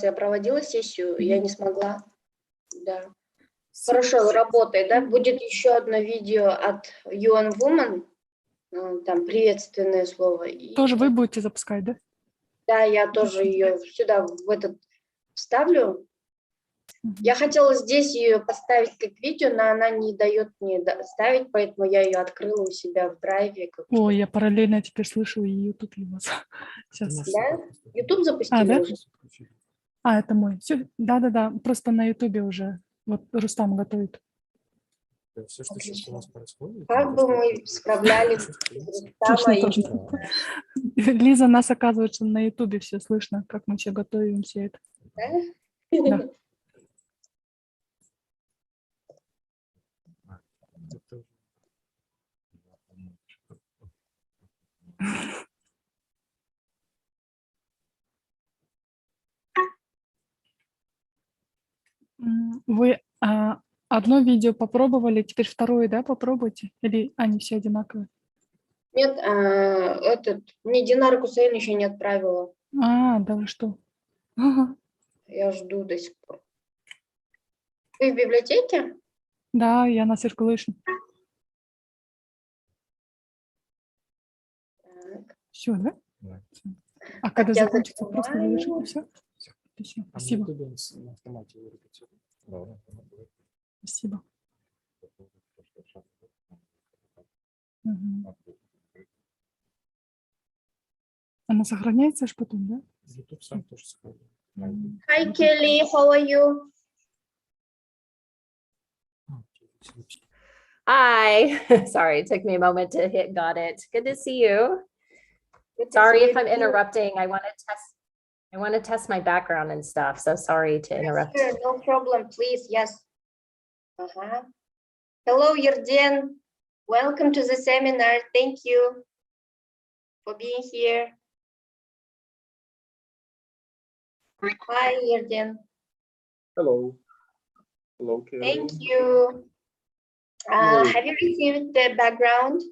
я проводила сессию, я не смогла. Да. Хорошо, работает, да? Будет еще одно видео от UN Women, там приветственное слово. Тоже вы будете запускать, да? Да, я тоже ее сюда, в этот, вставлю. Я хотела здесь ее поставить как видео, но она не дает мне ставить, поэтому я ее открыла у себя в драйве. О, я параллельно теперь слышу и YouTube у вас. Сейчас. Да? YouTube запустили да? уже? Это мой. Все, да. Просто на YouTube уже. Вот Рустам готовит. Все, что сейчас у нас происходит. Как бы мы справлялись с Рустамом? Лиза, нас, оказывается, на YouTube все слышно, как мы все готовим все это. Да. Вы одно видео попробовали, теперь второе, да, попробуйте? Или они все одинаковые? Нет, мне Динара Кусейн еще не отправила. Да вы что? Ага. Я жду до сих пор. Вы в библиотеке? Да, я на Circulation. Так. Все, да? Да. Когда закончится, просто завершите все? Все. Спасибо. Спасибо. Угу. Она сохраняется аж потом, да? YouTube сам тоже сохраняет. Hi, Kelly, how are you? Hi, sorry, it took me a moment to hit got it. Good to see you. Sorry if I'm interrupting. I want to test my background and stuff, so sorry to interrupt. Sure, no problem, please, yes. Hello, Yerden. Welcome to the seminar. Thank you for being here. Hi, Yerden. Hello. Hello, Kelly. Thank you. Have you received the background?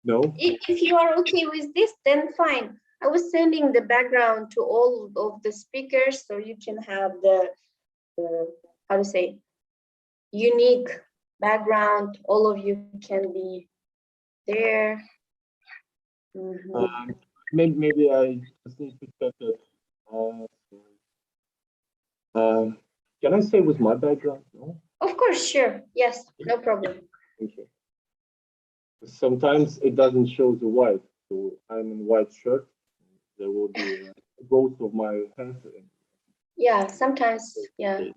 No. If you are okay with this, then fine. I was sending the background to all of the speakers so you can have the how to say, unique background. All of you can be there. Maybe I just need to check it. Can I say with my background? No? Of course, sure. Yes, no problem. Thank you. Sometimes it doesn't show the white, so I'm in white shirt. There will be a ghost of my hands. Yeah, sometimes, yeah.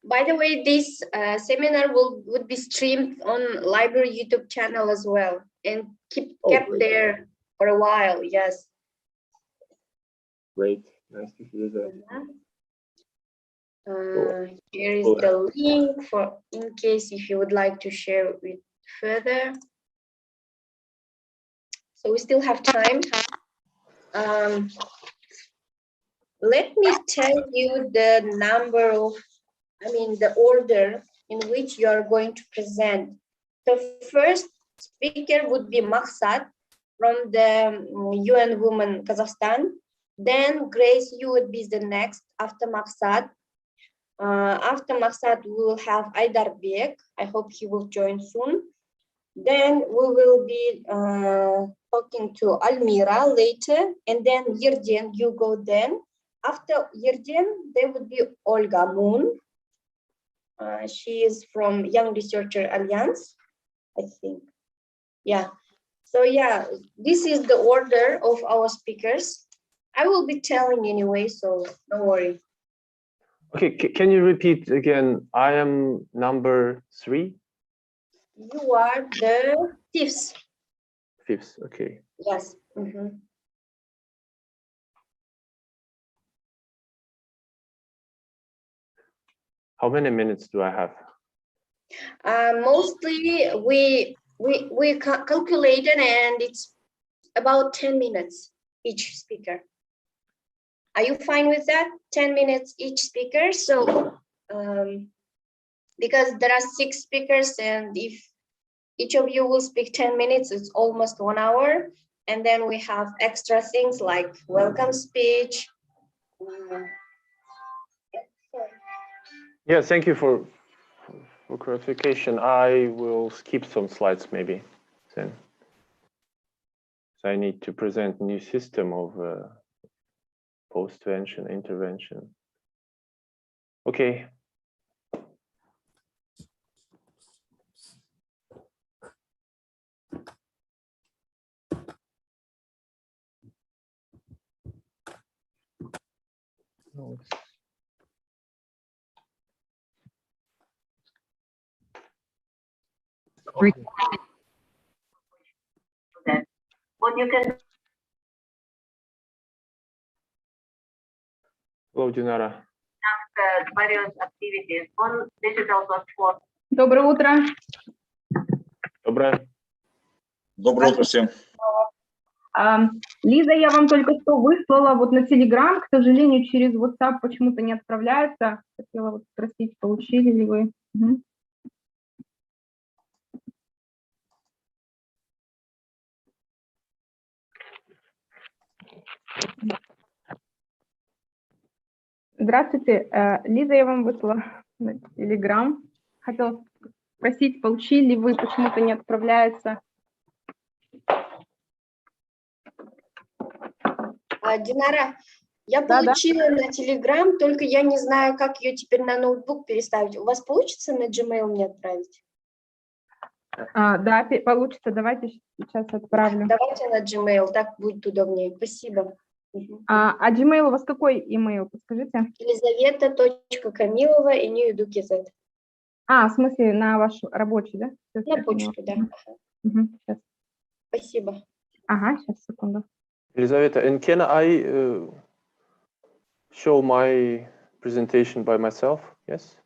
By the way, this seminar would be streamed on library YouTube channel as well and kept there for a while. Yes. Great, nice to hear that. Here is the link for in case if you would like to share it further. So we still have time. Let me tell you the number of, the order in which you are going to present. The first speaker would be Maksat from the UN Women Kazakhstan. Then Grace, you would be the next after Maksat. After Maksat, we will have Aydar Bek. I hope he will join soon. Then we will be talking to Almira later, and then Yerden, you go then. After Yerden, there would be Olga Moon. She is from Young Researcher Alliance, I think. Yeah. So yeah, this is the order of our speakers. I will be telling anyway, so don't worry. Okay, can you repeat again? I am number 3? You are the fifth. Fifth, okay. Yes. How many minutes do I have? Mostly we calculated, and it's about 10 minutes each speaker. Are you fine with that? 10 minutes each speaker. So because there are 6 speakers, and if each of you will speak 10 minutes, it's almost 1 hour. And then we have extra things like welcome speech. Yeah, thank you for clarification. I will skip some slides maybe then. So I need to present new system of post-vention, intervention. Okay. No, it's What you can Hello, Dinara. various activities on digital platform. Доброе утро. Доброе. Доброе утро всем. Лиза, я вам только что выслала вот на Telegram, к сожалению, через WhatsApp почему-то не отправляется. Хотела вот спросить, получили ли вы? Угу. Здравствуйте, Лиза, я вам выслала на Telegram. Хотела спросить, получили ли вы, почему-то не отправляется. Динара, я Да. получила на Telegram, только я не знаю, как ее теперь на ноутбук переставить. У вас получится на Gmail мне отправить? Да, получится. Давайте сейчас отправлю. Давайте на Gmail, так будет удобнее. Спасибо. А Gmail у вас какой email, подскажите? Елизавета.камилова и new.kz. В смысле, на ваш рабочий, да? На почту, да. Угу, сейчас. Спасибо. Ага, сейчас, секунду. Елизавета, and can I show my presentation by myself? Yes?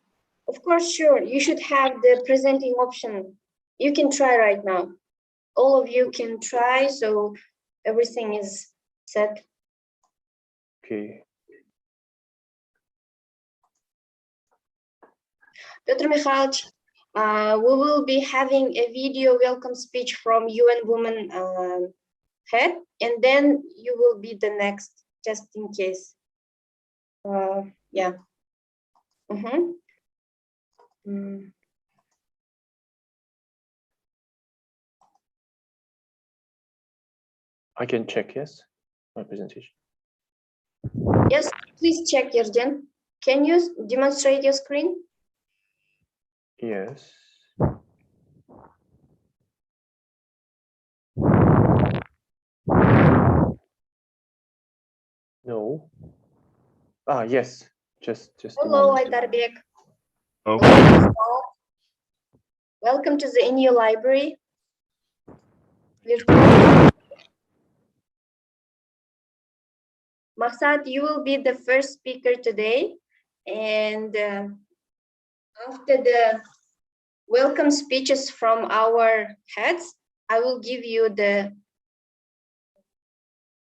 Of course, sure. You should have the presenting option. You can try right now. All of you can try, so everything is set. Okay. Petr Mikhailovich, we will be having a video welcome speech from UN Women head, and then you will be the next, just in case. Yeah. I can check, yes, my presentation. Yes, please check, Yerden. Can you demonstrate your screen? Yes. No. Yes. Just. Hello, Aydarbek. Okay. Welcome to the NU library. Maksad, you will be the first speaker today, and after the welcome speeches from our heads, I will give you the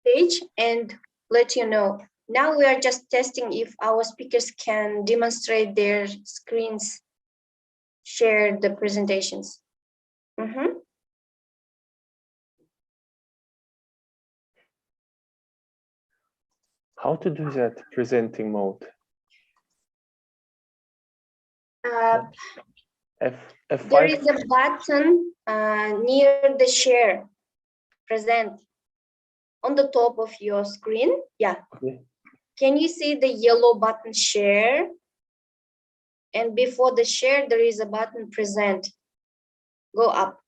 stage and let you know. Now we are just testing if our speakers can demonstrate their screens, share the presentations. How to do that presenting mode? F5. There is a button near the share, present, on the top of your screen. Yeah. Okay. Can you see the yellow button share? And before the share, there is a button present. Go up.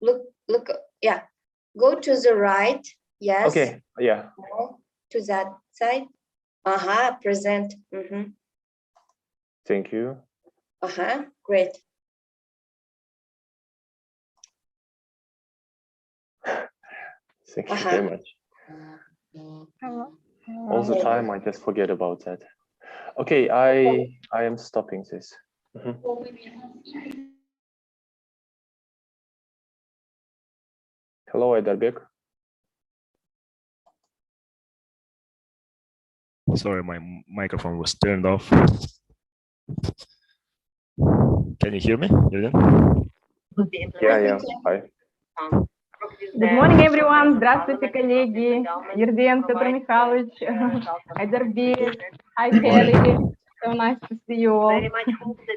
Look, yeah. Go to the right. Yes. Okay, yeah. To that side. Present. Thank you. Great. Thank you very much. All the time, I just forget about that. Okay, I am stopping this. Hello, Aydarbek. Sorry, my microphone was turned off. Can you hear me? Yeah. Hi. Good morning, everyone. Здравствуйте, коллеги. Ерден, Петр Михайлович, Айдарбек. Hi, Kelly. So nice to see you all.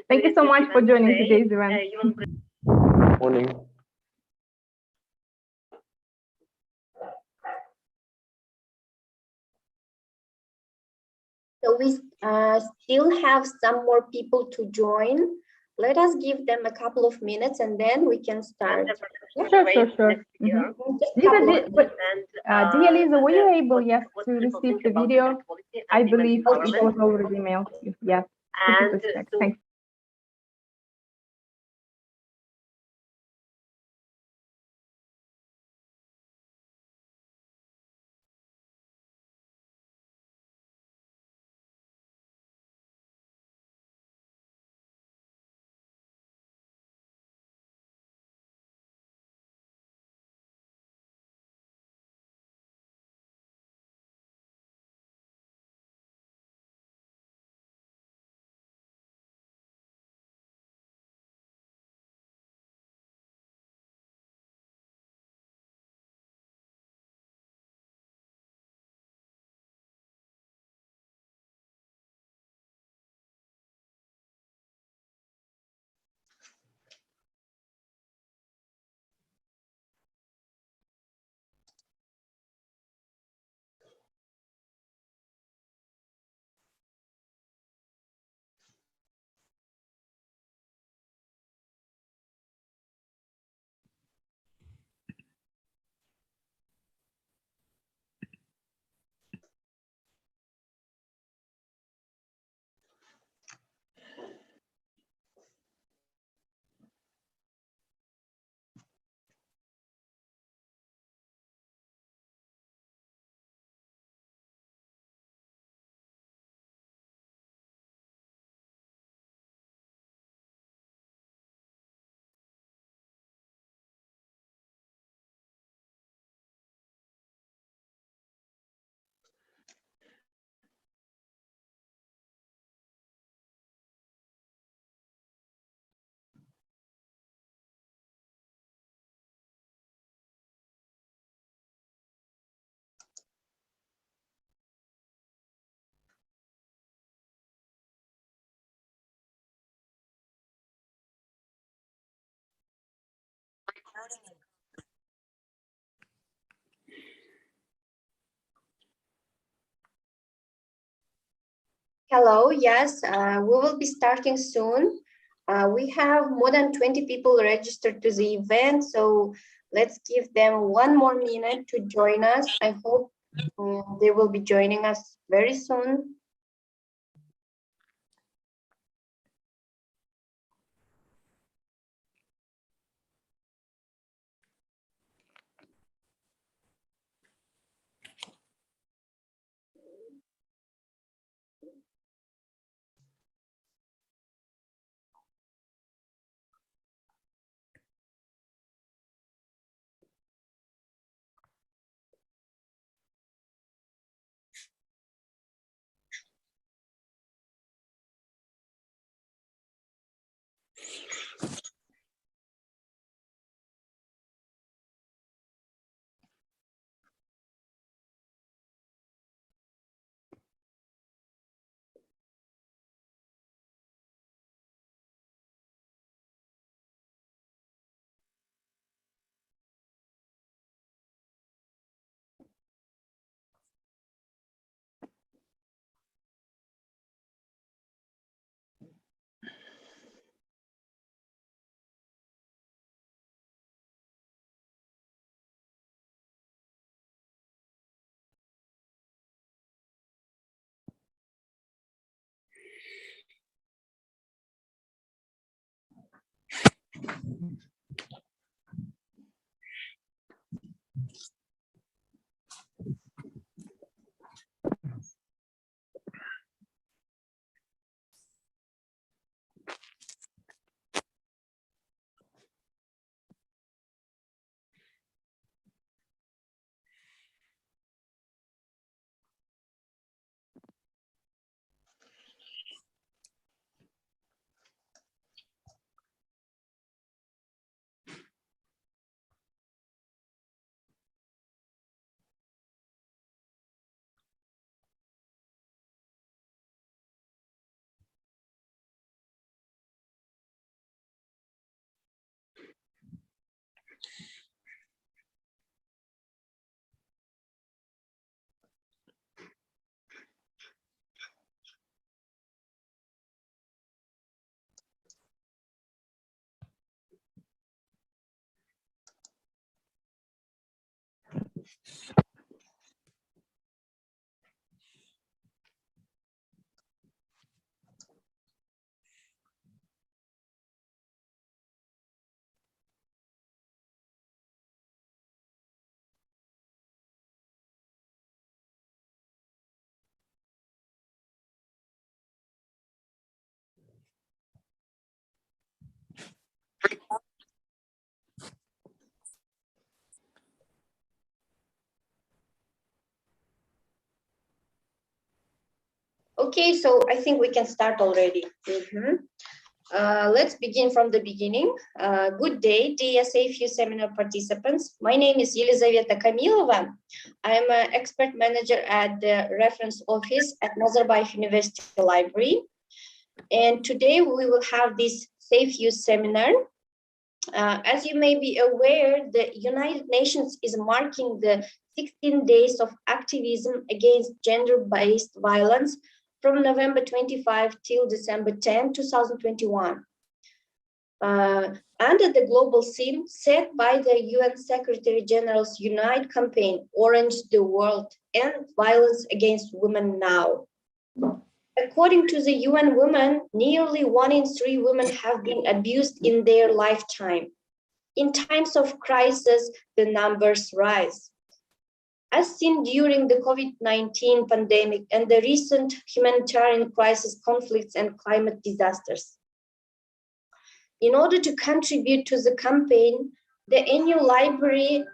Thank you so much for joining today's event. Morning. So we still have some more people to join. Let us give them a couple of minutes and then we can start. Sure. Dear Lisa, were you able, yes, to receive the video? I believe it was already mailed to you. Yes. Thank you. Hello, yes, we will be starting soon. We have more than 20 people registered to the event, so let's give them one more minute to join us. I hope they will be joining us very soon. Okay, so I think we can start already. Let's begin from the beginning. Good day, dear SafeU seminar participants. My name is Елизавета Kamilova. I'm an expert manager at the reference office at Nazarbayev University Library. And today we will have this SafeU seminar. As you may be aware, the United Nations is marking the 16 days of activism against gender-based violence from November 25 till December 10, 2021. Under the global theme set by the UN Secretary General's Unite campaign, Orange the World, End Violence Against Women Now. According to the UN Women, nearly 1 in 3 women have been abused in their lifetime. In times of crisis, the numbers rise. As seen during the COVID-19 pandemic and the recent humanitarian crisis, conflicts, and climate disasters. In order to contribute to the campaign, the annual library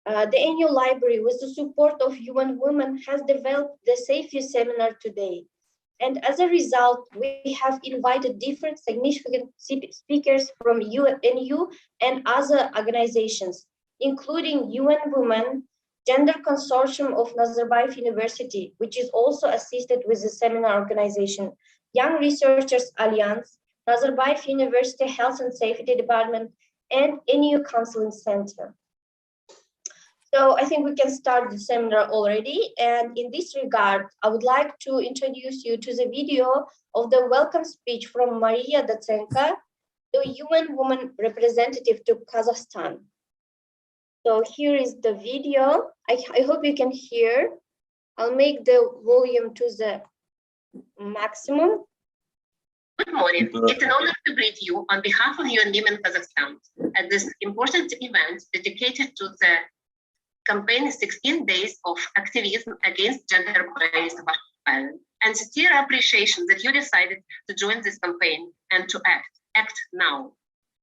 with the support of UN Women has developed the SafeU seminar today. And as a result, we have invited different significant speakers from UNU and other organizations, including UN Women, Gender Consortium of Nazarbayev University, which is also assisted with the seminar organization, Young Researchers Alliance, Nazarbayev University Health and Safety Department, and NU Counseling Center. So I think we can start the seminar already. And in this regard, I would like to introduce you to the video of the welcome speech from Maria Datsenko, the UN Women representative to Kazakhstan. So here is the video. I hope you can hear. I'll make the volume to the maximum. Good morning. It's an honor to greet you on behalf of UN Women Kazakhstan at this important event dedicated to the campaign 16 days of activism against gender-based violence, and sincere appreciation that you decided to join this campaign and to act now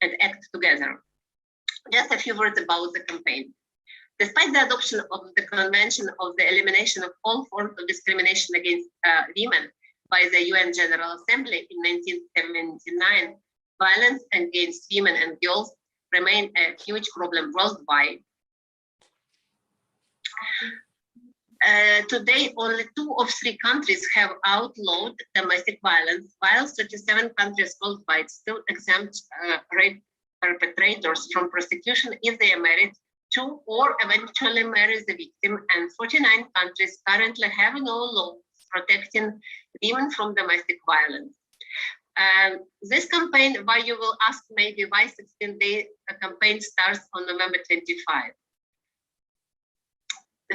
and act together. Just a few words about the campaign. Despite the adoption of the Convention of the Elimination of All Forms of Discrimination Against Women by the UN General Assembly in 1979, violence against women and girls remain a huge problem worldwide. Today, only 2 of 3 countries have outlawed domestic violence, while 37 countries worldwide still exempt rape perpetrators from prosecution if they are married to or eventually marry the victim, and 49 countries currently have no laws protecting women from domestic violence. This campaign, why you will ask maybe why 16-day campaign starts on November 25.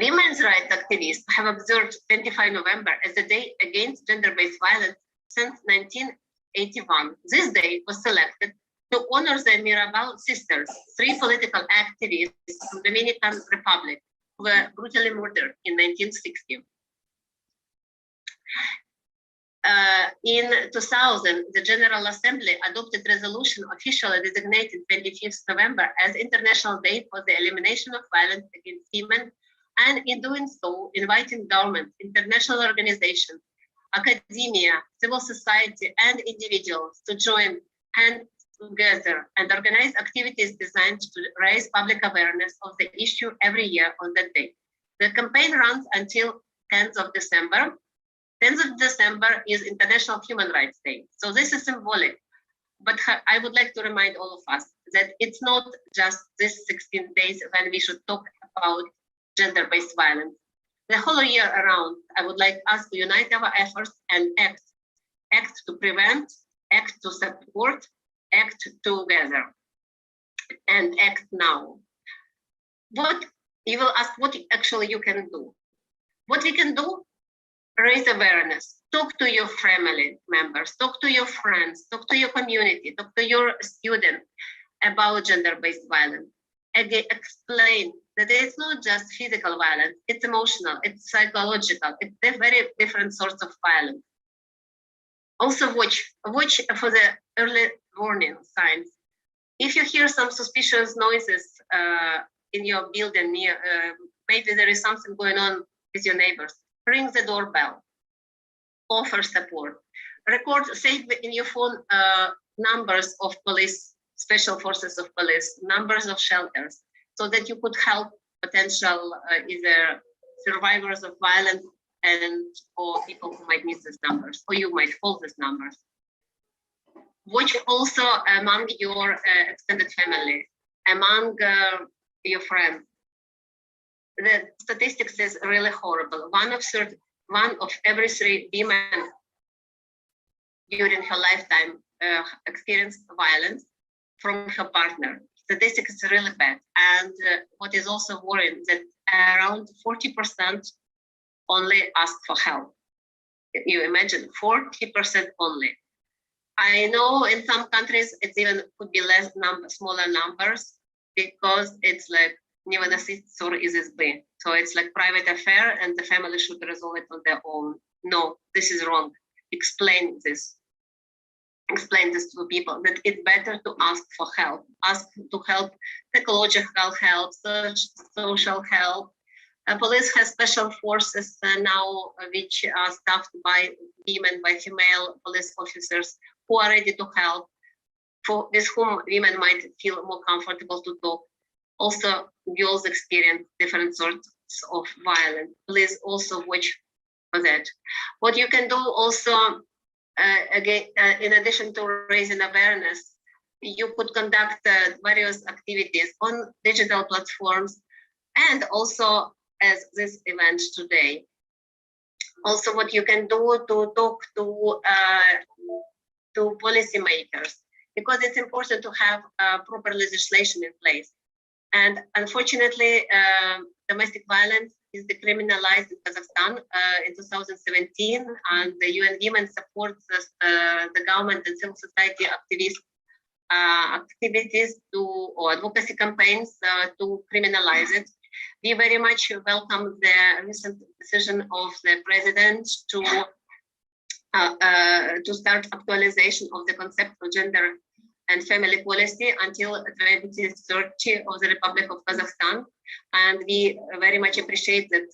Women's rights activists have observed 25 November as the day against gender-based violence since 1981. This day was selected to honor the Mirabal sisters, 3 political activists from the Dominican Republic who were brutally murdered in 1960. In 2000, the General Assembly adopted resolution officially designated 25th November as International Day for the Elimination of Violence Against Women, and in doing so, inviting governments, international organizations, academia, civil society, and individuals to join hands together and organize activities designed to raise public awareness of the issue every year on that day. The campaign runs until 10th of December. 10th of December is International Human Rights Day. So this is symbolic, but I would like to remind all of us that it's not just this 16 days when we should talk about gender-based violence. The whole year around, I would like us to unite our efforts and act to prevent, act to support, act together, and act now. what you will ask, what actually you can do. What we can do, raise awareness, talk to your family members, talk to your friends, talk to your community, talk to your students about gender-based violence. Again, explain that it's not just physical violence, it's emotional, it's psychological, it's very different sorts of violence. Also watch for the early warning signs. If you hear some suspicious noises in your building near, maybe there is something going on with your neighbors, ring the doorbell, offer support, record, save in your phone numbers of police, special forces of police, numbers of shelters, so that you could help potential either survivors of violence or people who might miss these numbers, or you might call these numbers. Watch also among your extended family, among your friends. The statistics is really horrible. One of every 3 women during her lifetime experienced violence from her partner. Statistics is really bad. And what is also worrying that around 40% only ask for help. You imagine 40% only. I know in some countries it's even could be less smaller numbers, because it's like не выносить ссор из избы. So it's like private affair and the family should resolve it on their own. No, this is wrong. Explain this to people, that it's better to ask for help, ask to help, psychological help, social help. Police has special forces now, which are staffed by women, by female police officers who are ready to help, with whom women might feel more comfortable to talk. Also, girls experience different sorts of violence. Please also watch for that. What you can do also, again, in addition to raising awareness, you could conduct various activities on digital platforms, and also as this event today. Also, what you can do to talk to policymakers, because it's important to have proper legislation in place. And unfortunately, domestic violence is decriminalized in Kazakhstan in 2017, and the UN Women supports the government and civil society activities or advocacy campaigns to criminalize it. We very much welcome the recent decision of the president to start actualization of the concept of gender and family policy until 2030 of the Republic of Kazakhstan. And we very much appreciate that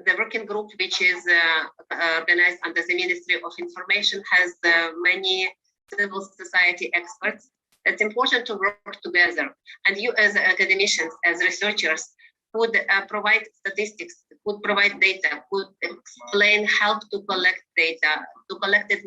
the working group, which is organized under the Ministry of Information, has many civil society experts. It's important to work together. And you as academicians, as researchers, could provide statistics, could provide data, could explain how to collect data, to collect it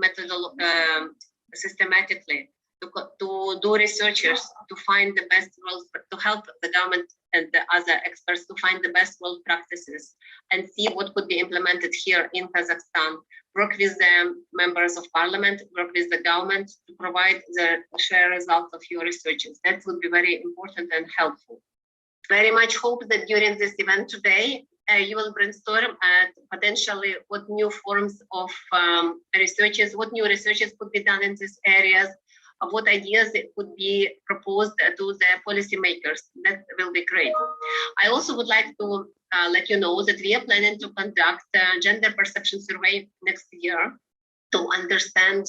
systematically, to do researchers, to find the best roles, to help the government and the other experts to find the best world practices and see what could be implemented here in Kazakhstan. Work with the members of parliament, work with the government to provide the share results of your researches. That would be very important and helpful. Very much hope that during this event today, you will brainstorm at potentially what new forms of researches, what new researches could be done in these areas, what ideas could be proposed to the policymakers. That will be great. I also would like to let you know that we are planning to conduct a gender perception survey next year to understand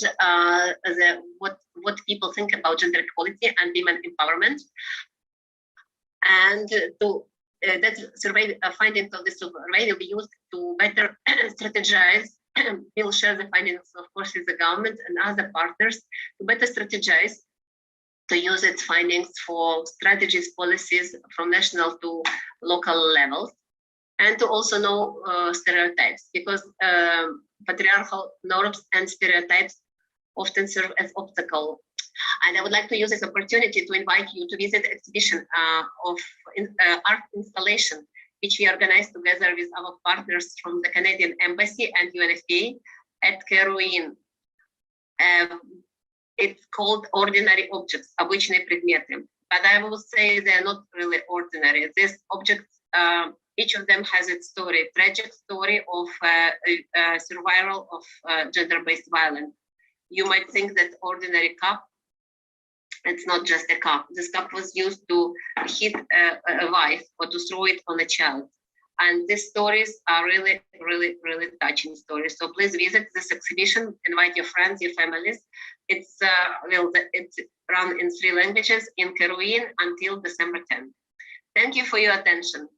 what people think about gender equality and women empowerment. And that survey findings of this survey will be used to better strategize. We'll share the findings, of course, with the government and other partners to better strategize, to use its findings for strategies, policies from national to local levels, and to also know stereotypes, because patriarchal norms and stereotypes often serve as obstacle. And I would like to use this opportunity to invite you to visit the exhibition of art installation, which we organized together with our partners from the Canadian Embassy and UNFPA at Keruin. It's called Ordinary Objects, обычные предметы, but I will say they're not really ordinary. These objects, each of them has its story, tragic story of survival of gender-based violence. You might think that ordinary cup, it's not just a cup. This cup was used to hit a wife or to throw it on a child. And these stories are really, really, really touching stories. So please visit this exhibition, invite your friends, your families. It's it's run in 3 languages in Keruin until December 10th. Thank you for your attention.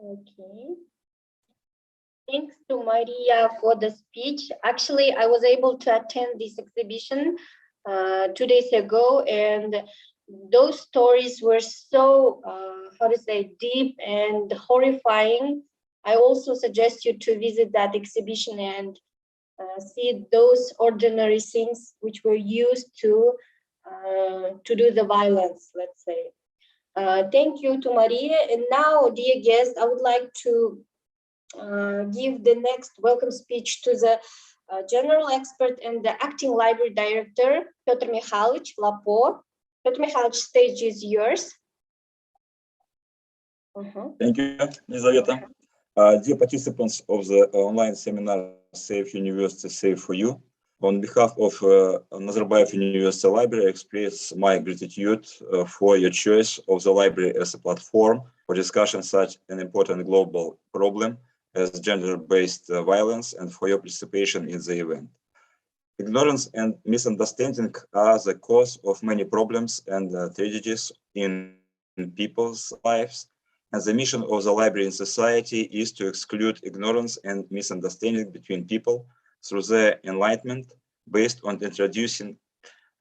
Okay. Thanks to Maria for the speech. Actually, I was able to attend this exhibition 2 days ago, and those stories were so, deep and horrifying. I also suggest you to visit that exhibition and see those ordinary things which were used to do the violence, let's say. Thank you to Maria. And now, dear guests, I would like to give the next welcome speech to the general expert and the acting library director, Piotr Mikhailovich Lapo. Piotr Mikhailovich, stage is yours. Thank you, Elizaveta. Dear participants of the online seminar, Safe University, Safe for You, on behalf of Nazarbayev University Library, I express my gratitude for your choice of the library as a platform for discussion such an important global problem as gender-based violence, and for your participation in the event. Ignorance and misunderstanding are the cause of many problems and tragedies in people's lives, and the mission of the library in society is to exclude ignorance and misunderstanding between people through their enlightenment, based on introducing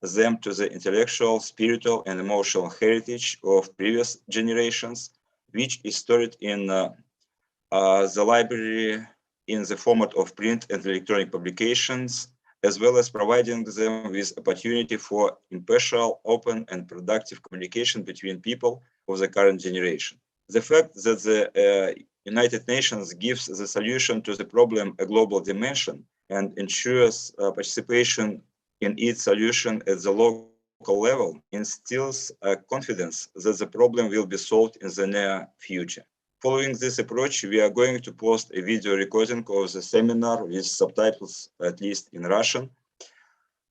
them to the intellectual, spiritual, and emotional heritage of previous generations, which is stored in the library in the format of print and electronic publications, as well as providing them with opportunity for impartial, open, and productive communication between people of the current generation. The fact that the United Nations gives the solution to the problem a global dimension and ensures participation in its solution at the local level instills confidence that the problem will be solved in the near future. Following this approach, we are going to post a video recording of the seminar with subtitles, at least in Russian,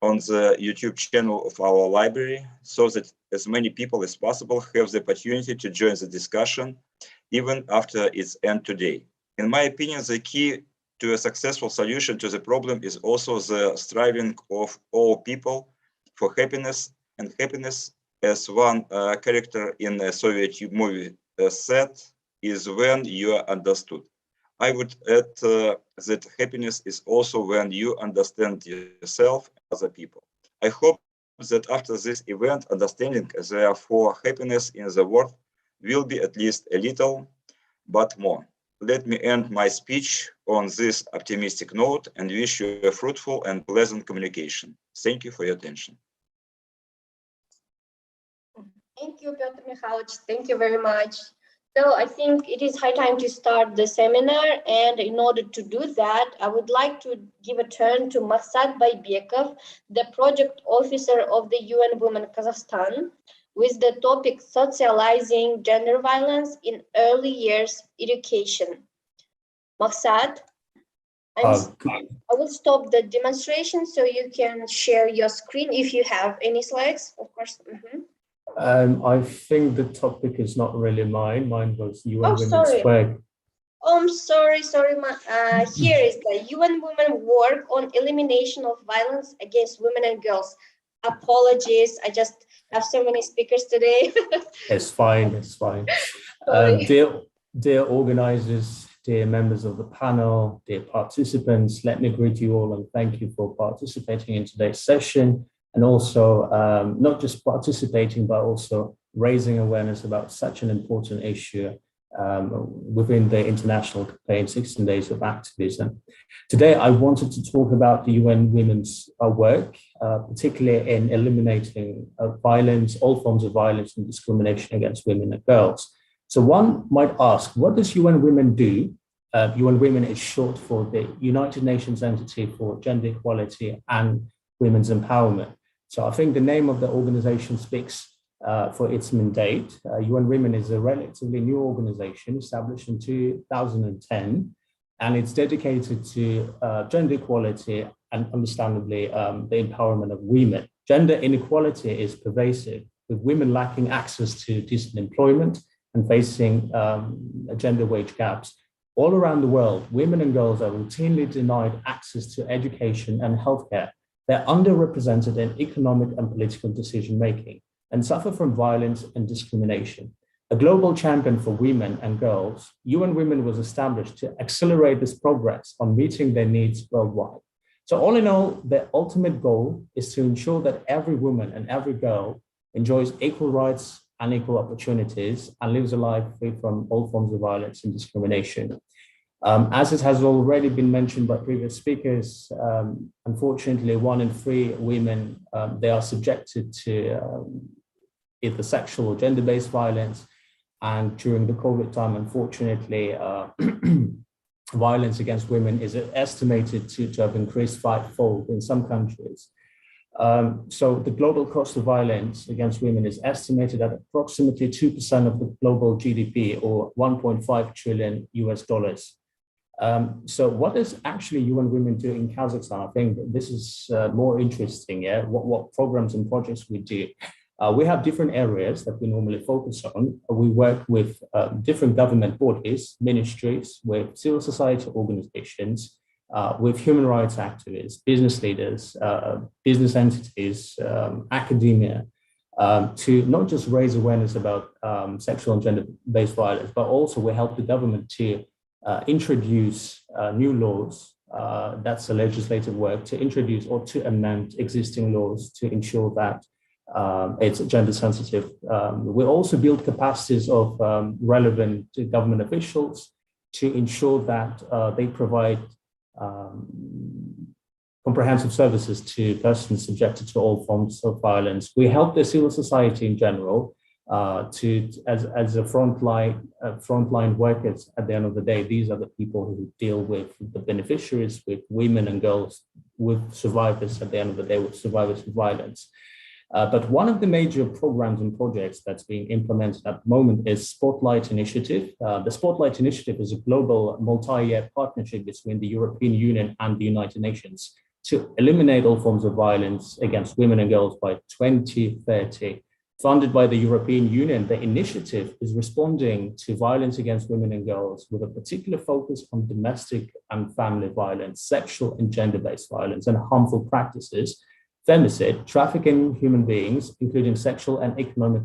on the YouTube channel of our library, so that as many people as possible have the opportunity to join the discussion, even after its end today. In my opinion, the key to a successful solution to the problem is also the striving of all people for happiness, and happiness, as one character in a Soviet movie said, is when you are understood. I would add that happiness is also when you understand yourself and other people. I hope that after this event, understanding therefore happiness in the world will be at least a little, but more. Let me end my speech on this optimistic note and wish you a fruitful and pleasant communication. Thank you for your attention. Thank you, Piotr Mikhailovich. Thank you very much. So I think it is high time to start the seminar, and in order to do that, I would like to give a turn to Maksat Baybekov, the project officer of the UN Women Kazakhstan, with the topic Socializing Gender Violence in Early Years Education. Maksat, I will stop the demonstration so you can share your screen if you have any slides, of course. I think the topic is not really mine. Mine was UN Women's sorry. Work. Oh, I'm sorry. Here is the UN Women Work on Elimination of Violence Against Women and Girls. Apologies, I just have so many speakers today. It's fine, it's fine. Dear organizers, dear members of the panel, dear participants, let me greet you all and thank you for participating in today's session. And also not just participating, but also raising awareness about such an important issue within the international campaign, 16 Days of Activism. Today, I wanted to talk about the UN Women's work, particularly in eliminating violence, all forms of violence and discrimination against women and girls. So one might ask, what does UN Women do? UN Women is short for the United Nations Entity for Gender Equality and Women's Empowerment. So I think the name of the organization speaks for its mandate. UN Women is a relatively new organization established in 2010, and it's dedicated to gender equality and understandably the empowerment of women. Gender inequality is pervasive, with women lacking access to decent employment and facing gender wage gaps. All around the world, women and girls are routinely denied access to education and healthcare. They're underrepresented in economic and political decision-making and suffer from violence and discrimination. A global champion for women and girls, UN Women was established to accelerate this progress on meeting their needs worldwide. So all in all, the ultimate goal is to ensure that every woman and every girl enjoys equal rights and equal opportunities and lives a life free from all forms of violence and discrimination. As it has already been mentioned by previous speakers, unfortunately, 1 in 3 women, they are subjected to either sexual or gender-based violence. And during the COVID time, unfortunately, violence against women is estimated to have increased 5-fold in some countries. So the global cost of violence against women is estimated at approximately 2% of the global GDP, or $1.5 trillion. So what does actually UN Women do in Kazakhstan? I think this is more interesting, yeah? What programs and projects we do. We have different areas that we normally focus on. We work with different government bodies, ministries, with civil society organizations, with human rights activists, business leaders, business entities, academia, to not just raise awareness about sexual and gender-based violence, but also we help the government to introduce new laws. That's a legislative work to introduce or to amend existing laws to ensure that it's gender sensitive. We also build capacities of relevant government officials to ensure that they provide comprehensive services to persons subjected to all forms of violence. We help the civil society in general as a frontline workers. At the end of the day, these are the people who deal with the beneficiaries, with women and girls, with survivors at the end of the day, with survivors of violence. But one of the major programs and projects that's being implemented at the moment is Spotlight Initiative. The Spotlight Initiative is a global multi-year partnership between the European Union and the United Nations to eliminate all forms of violence against women and girls by 2030. Funded by the European Union, the initiative is responding to violence against women and girls with a particular focus on domestic and family violence, sexual and gender-based violence, and harmful practices, femicide, trafficking human beings, including sexual and economic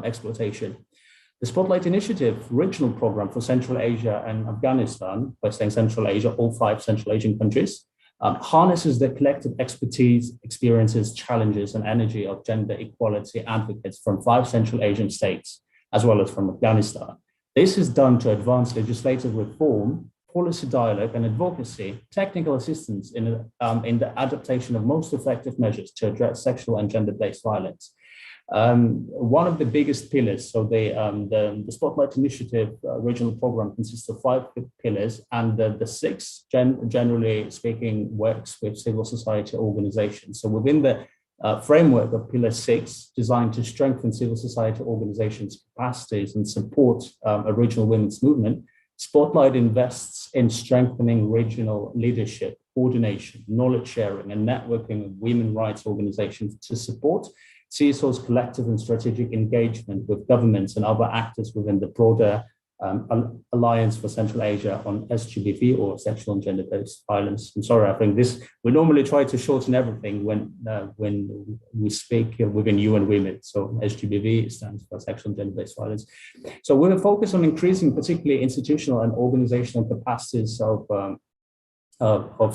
exploitation. The Spotlight Initiative regional program for Central Asia and Afghanistan, by saying Central Asia, all 5 Central Asian countries, harnesses the collective expertise, experiences, challenges, and energy of gender equality advocates from 5 Central Asian states, as well as from Afghanistan. This is done to advance legislative reform, policy dialogue and advocacy, technical assistance in the adaptation of most effective measures to address sexual and gender-based violence. One of the biggest pillars, so the Spotlight Initiative regional program consists of 5 pillars, and the 6th, generally speaking, works with civil society organizations. So within the framework of Pillar 6, designed to strengthen civil society organizations' capacities and support a regional women's movement, Spotlight invests in strengthening regional leadership, coordination, knowledge sharing, and networking of women's rights organizations to support CSO's collective and strategic engagement with governments and other actors within the broader Alliance for Central Asia on SGBV, or sexual and gender-based violence. I'm sorry, I think we normally try to shorten everything when we speak within UN Women. So SGBV stands for sexual and gender-based violence. So we're focused on increasing particularly institutional and organizational capacities of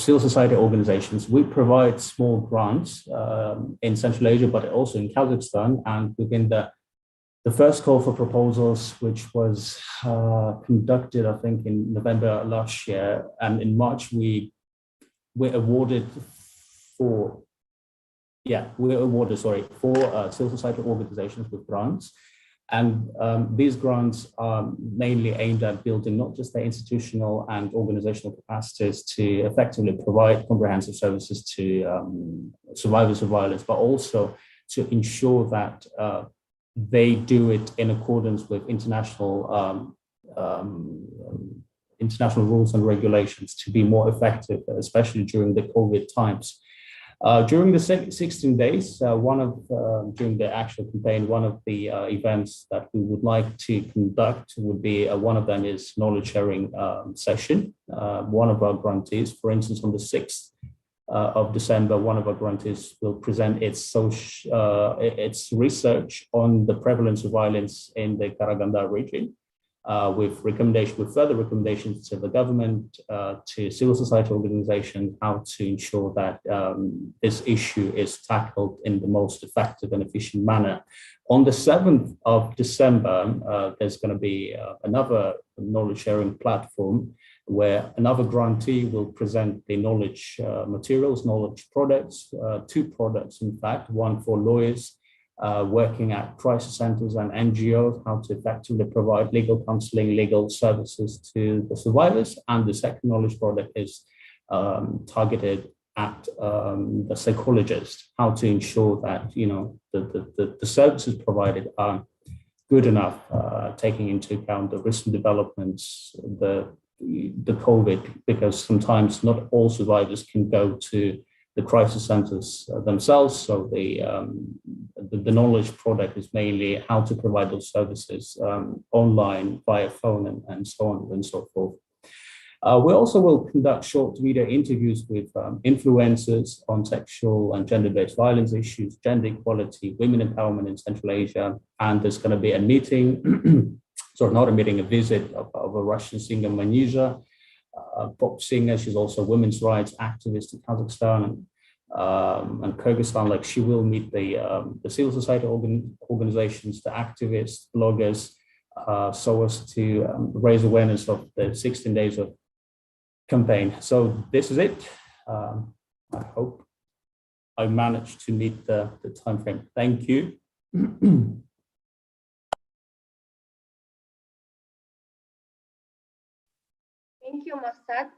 civil society organizations. We provide small grants in Central Asia, but also in Kazakhstan, and within the first call for proposals, which was conducted, I think, in November last year, and in March we were awarded 4 civil society organizations with grants. And these grants are mainly aimed at building not just their institutional and organizational capacities to effectively provide comprehensive services to survivors of violence, but also to ensure that they do it in accordance with international rules and regulations to be more effective, especially during the COVID times. During the 16 days, during the actual campaign, one of the events that we would like to conduct would be, one of them is knowledge sharing session. One of our grantees, for instance, on the 6th of December, one of our grantees will present its research on the prevalence of violence in the Karaganda region. With further recommendations to the government, to civil society organizations, how to ensure that this issue is tackled in the most effective and efficient manner. On the 7th of December, there's going to be another knowledge sharing platform where another grantee will present the knowledge materials, knowledge products, 2 products, in fact, one for lawyers working at crisis centers and NGOs, how to effectively provide legal counseling, legal services to the survivors. And the second knowledge product is targeted at the psychologist, how to ensure that the services provided are good enough, taking into account the recent developments, the COVID, because sometimes not all survivors can go to the crisis centers themselves. So the knowledge product is mainly how to provide those services online, via phone, and so on and so forth. We also will conduct short video interviews with influencers on sexual and gender-based violence issues, gender equality, women empowerment in Central Asia. And there's going to be a meeting, sorry, not a meeting, a visit of a Russian singer, Manizha, pop singer. She's also a women's rights activist in Kazakhstan and Kyrgyzstan. Like, she will meet the civil society organizations, the activists, bloggers, so as to raise awareness of the 16 days of campaign. So this is it. I hope I managed to meet the time frame. Thank you. Thank you, Maksat.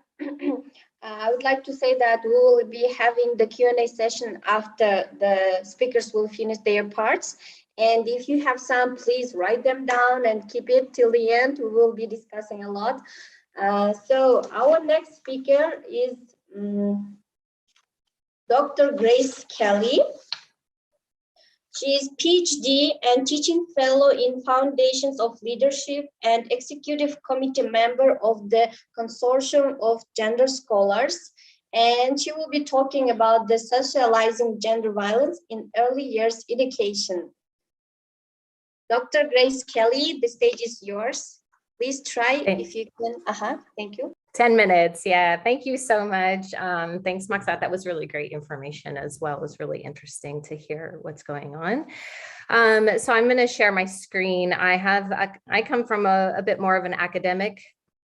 I would like to say that we will be having the Q&A session after the speakers will finish their parts. And if you have some, please write them down and keep it till the end. We will be discussing a lot. So our next speaker is Dr. Grace Kelly. She is PhD and teaching fellow in Foundations of Leadership and executive committee member of the Consortium of Gender Scholars. And she will be talking about the socializing gender violence in early years education. Dr. Grace Kelly, the stage is yours. Please try if you can. Thank you. 10 minutes. Yeah. Thank you so much. Thanks, Maksat. That was really great information as well. It was really interesting to hear what's going on. So I'm going to share my screen. I come from a bit more of an academic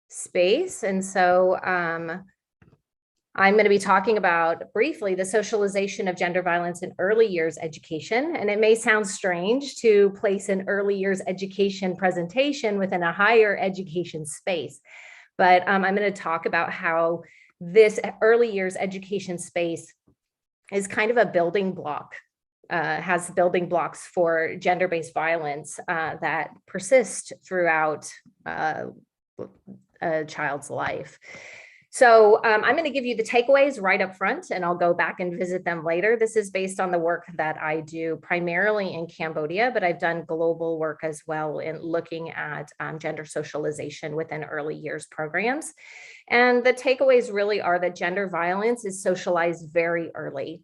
space. And so I'm going to be talking about briefly the socialization of gender violence in early years education. And it may sound strange to place an early years education presentation within a higher education space. But I'm going to talk about how this early years education space is kind of a building block, has building blocks for gender-based violence that persist throughout a child's life. So I'm going to give you the takeaways right up front, and I'll go back and visit them later. This is based on the work that I do primarily in Cambodia, but I've done global work as well in looking at gender socialization within early years programs. And the takeaways really are that gender violence is socialized very early,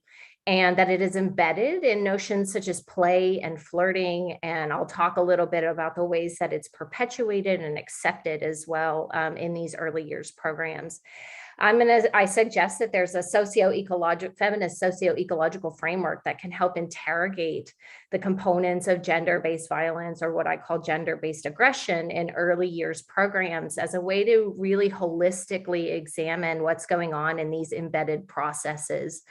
and that it is embedded in notions such as play and flirting. And I'll talk a little bit about the ways that it's perpetuated and accepted as well in these early years programs. I suggest that there's a feminist socio-ecological framework that can help interrogate the components of gender-based violence, or what I call gender-based aggression, in early years programs as a way to really holistically examine what's going on in these embedded processes.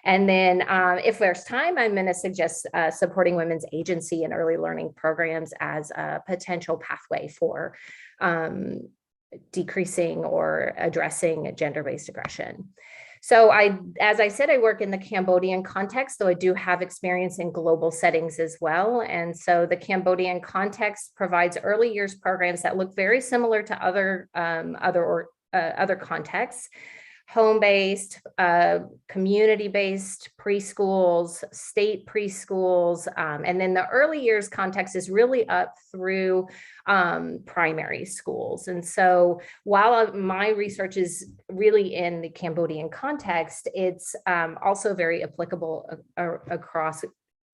And then if there's time, I'm going to suggest supporting women's agency and early learning programs as a potential pathway for decreasing or addressing gender-based aggression. So as I said, I work in the Cambodian context, though I do have experience in global settings as well. And so the Cambodian context provides early years programs that look very similar to other contexts: home-based, community-based preschools, state preschools, and then the early years context is really up through primary schools. And so while my research is really in the Cambodian context, it's also very applicable across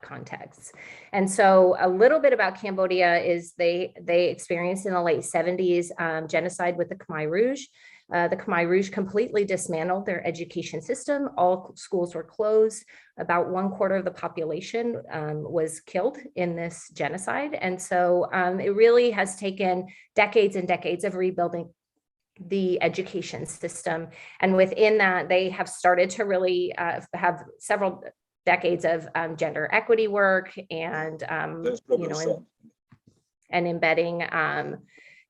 contexts. And so a little bit about Cambodia is they experienced in the late 70s genocide with the Khmer Rouge. The Khmer Rouge completely dismantled their education system. All schools were closed. About 1/4 of the population was killed in this genocide. And so it really has taken decades and decades of rebuilding the education system. And within that, they have started to really have several decades of gender equity work and, and embedding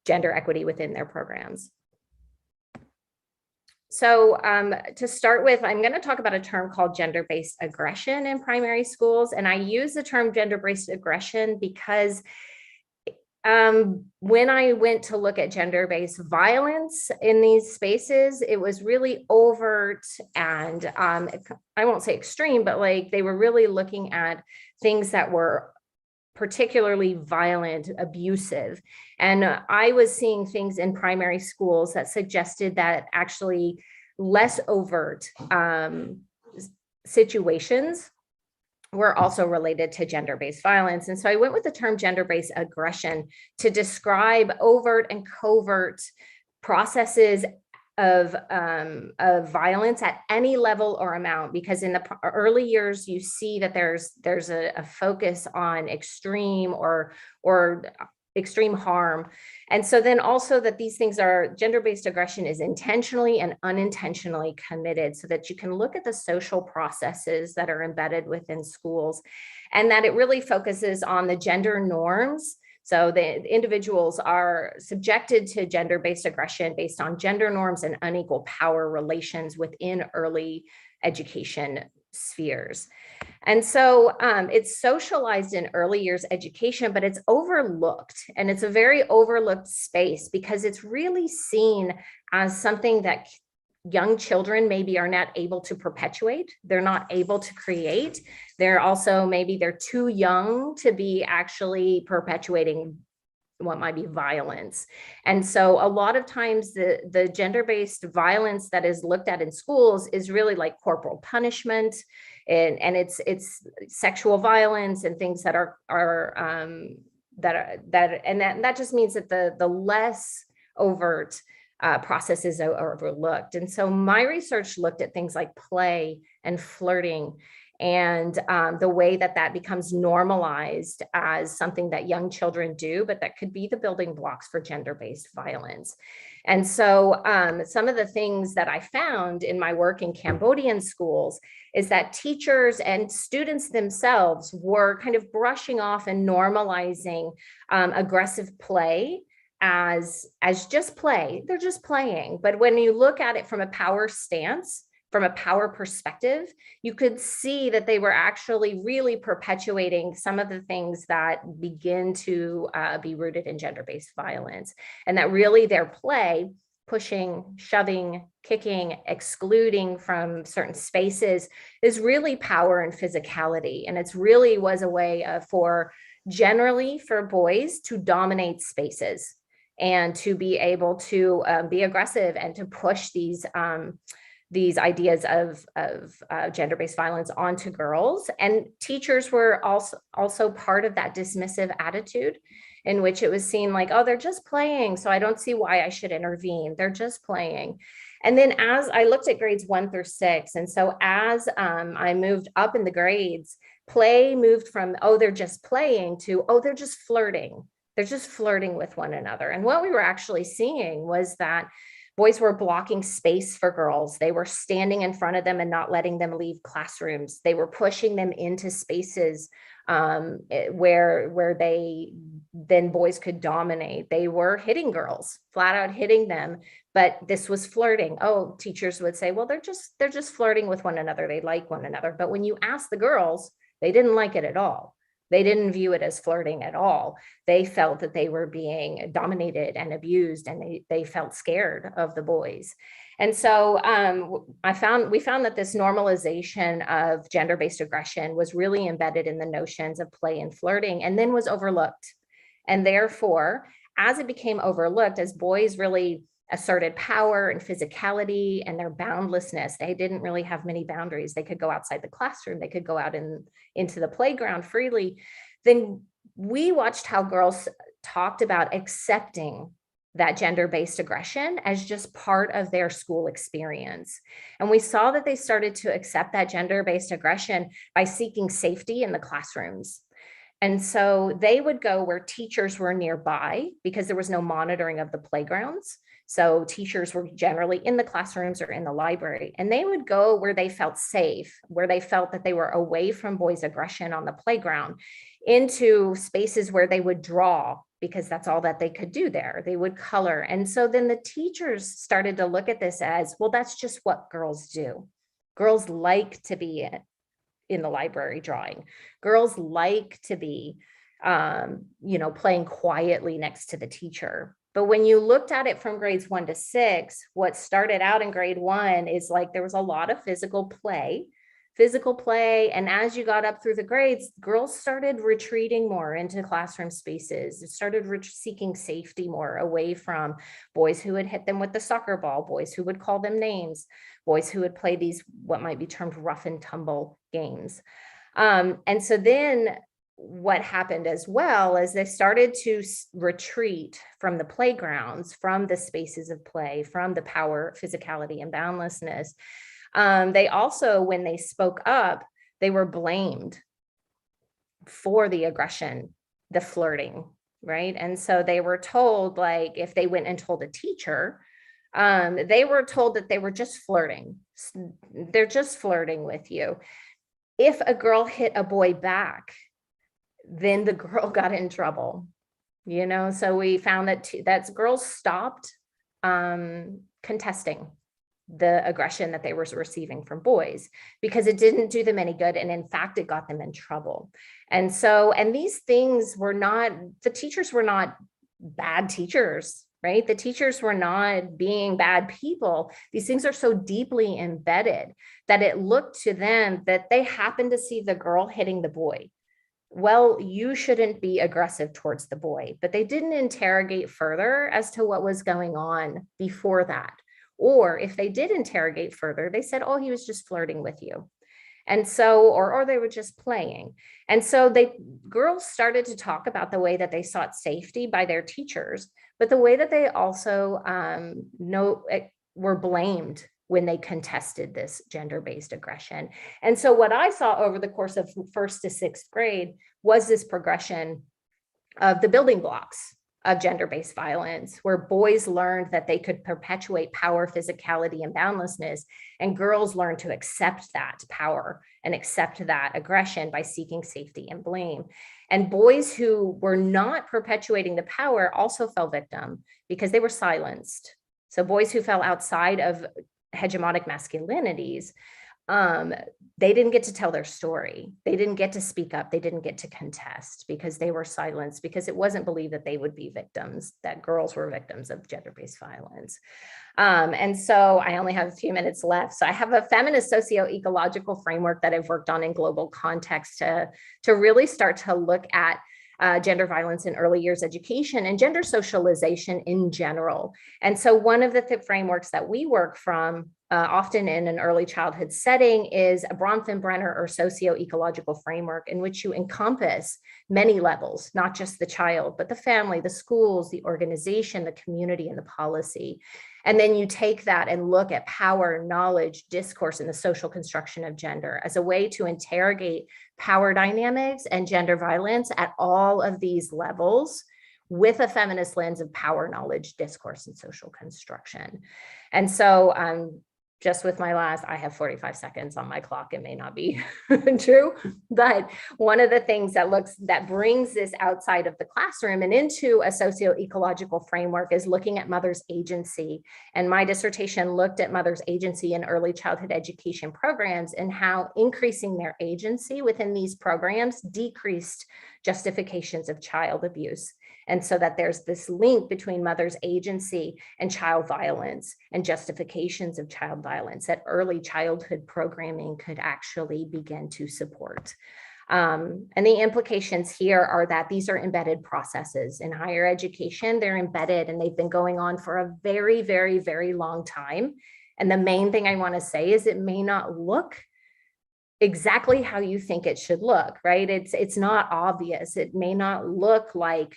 gender equity within their programs. So to start with, I'm going to talk about a term called gender-based aggression in primary schools. And I use the term gender-based aggression because when I went to look at gender-based violence in these spaces, it was really overt and I won't say extreme, but like they were really looking at things that were particularly violent, abusive. And I was seeing things in primary schools that suggested that actually less overt situations were also related to gender-based violence. And so I went with the term gender-based aggression to describe overt and covert processes of violence at any level or amount, because in the early years, you see that there's a focus on extreme or extreme harm. And so then also that these things are gender-based aggression is intentionally and unintentionally committed, so that you can look at the social processes that are embedded within schools, and that it really focuses on the gender norms. So the individuals are subjected to gender-based aggression based on gender norms and unequal power relations within early education spheres. And so it's socialized in early years education, but it's overlooked, and it's a very overlooked space because it's really seen as something that young children maybe are not able to perpetuate. They're not able to create. They're also, maybe they're too young to be actually perpetuating what might be violence. And so a lot of times the gender-based violence that is looked at in schools is really like corporal punishment, and it's sexual violence and things that that just means that the less overt processes are overlooked. And so my research looked at things like play and flirting, and the way that becomes normalized as something that young children do, but that could be the building blocks for gender-based violence. And so some of the things that I found in my work in Cambodian schools is that teachers and students themselves were kind of brushing off and normalizing aggressive play as just play. They're just playing. But when you look at it from a power stance, from a power perspective, you could see that they were actually really perpetuating some of the things that begin to be rooted in gender-based violence. And that really their play, pushing, shoving, kicking, excluding from certain spaces, is really power and physicality. And it's really was a way generally for boys to dominate spaces and to be able to be aggressive and to push these ideas of gender-based violence onto girls. And teachers were also part of that dismissive attitude, in which it was seen like, oh, they're just playing, so I don't see why I should intervene. They're just playing. And then as I looked at grades 1 through 6, and so as I moved up in the grades, play moved from, oh, they're just playing, to, oh, they're just flirting. They're just flirting with one another. And what we were actually seeing was that Boys were blocking space for girls. They were standing in front of them and not letting them leave classrooms. They were pushing them into spaces where they then boys could dominate. They were hitting girls, flat out hitting them, but this was flirting. Oh, teachers would say, well, they're just flirting with one another. They like one another. But when you ask the girls, they didn't like it at all. They didn't view it as flirting at all. They felt that they were being dominated and abused, and they felt scared of the boys. And so we found that this normalization of gender-based aggression was really embedded in the notions of play and flirting, and then was overlooked. And therefore, as it became overlooked, as boys really asserted power and physicality and their boundlessness, they didn't really have many boundaries. They could go outside the classroom, they could go out into the playground freely. Then we watched how girls talked about accepting that gender-based aggression as just part of their school experience. And we saw that they started to accept that gender-based aggression by seeking safety in the classrooms. And so they would go where teachers were nearby because there was no monitoring of the playgrounds. So teachers were generally in the classrooms or in the library, and they would go where they felt safe, where they felt that they were away from boys' aggression on the playground, into spaces where they would draw, because that's all that they could do there. They would color. And so then the teachers started to look at this as, well, that's just what girls do. Girls like to be in the library drawing. Girls like to be, playing quietly next to the teacher. But when you looked at it from grades 1 to 6, what started out in grade 1 is like there was a lot of physical play. And as you got up through the grades, girls started retreating more into classroom spaces. It started seeking safety more away from boys who would hit them with the soccer ball, boys who would call them names, boys who would play these what might be termed rough and tumble games. And so then what happened as well is they started to retreat from the playgrounds, from the spaces of play, from the power, physicality, and boundlessness. They also, when they spoke up, they were blamed for the aggression, the flirting, right? And so they were told, like, if they went and told a teacher, they were told that they were just flirting. They're just flirting with you. If a girl hit a boy back, then the girl got in trouble, so we found that girls stopped contesting the aggression that they were receiving from boys because it didn't do them any good. And in fact, it got them in trouble. And these things were not, the teachers were not bad teachers, right? The teachers were not being bad people. These things are so deeply embedded that it looked to them that they happened to see the girl hitting the boy. Well, you shouldn't be aggressive towards the boy, but they didn't interrogate further as to what was going on before that. Or if they did interrogate further, they said, oh, he was just flirting with you. And so, or they were just playing. And so girls started to talk about the way that they sought safety by their teachers, but the way that they also were blamed when they contested this gender-based aggression. And so what I saw over the course of 1st to 6th grade was this progression of the building blocks of gender-based violence, where boys learned that they could perpetuate power, physicality, and boundlessness, and girls learned to accept that power and accept that aggression by seeking safety and blame. And boys who were not perpetuating the power also fell victim because they were silenced. So boys who fell outside of hegemonic masculinities, they didn't get to tell their story. They didn't get to speak up. They didn't get to contest because they were silenced, because it wasn't believed that they would be victims, that girls were victims of gender-based violence. And so I only have a few minutes left. So I have a feminist socio-ecological framework that I've worked on in global context to really start to look at gender violence in early years education and gender socialization in general. And so one of the frameworks that we work from often in an early childhood setting is a Bronfenbrenner or socio-ecological framework, in which you encompass many levels, not just the child, but the family, the schools, the organization, the community, and the policy. And then you take that and look at power, knowledge, discourse, and the social construction of gender as a way to interrogate power dynamics and gender violence at all of these levels with a feminist lens of power, knowledge, discourse, and social construction. And so just with my last, I have 45 seconds on my clock. It may not be true, but one of the things that brings this outside of the classroom and into a socio-ecological framework is looking at mother's agency. And my dissertation looked at mother's agency in early childhood education programs and how increasing their agency within these programs decreased justifications of child abuse. And so that there's this link between mother's agency and child violence and justifications of child violence that early childhood programming could actually begin to support. And the implications here are that these are embedded processes in higher education. They're embedded and they've been going on for a very, very, very long time. And the main thing I want to say is it may not look exactly how you think it should look, right? It's not obvious. It may not look like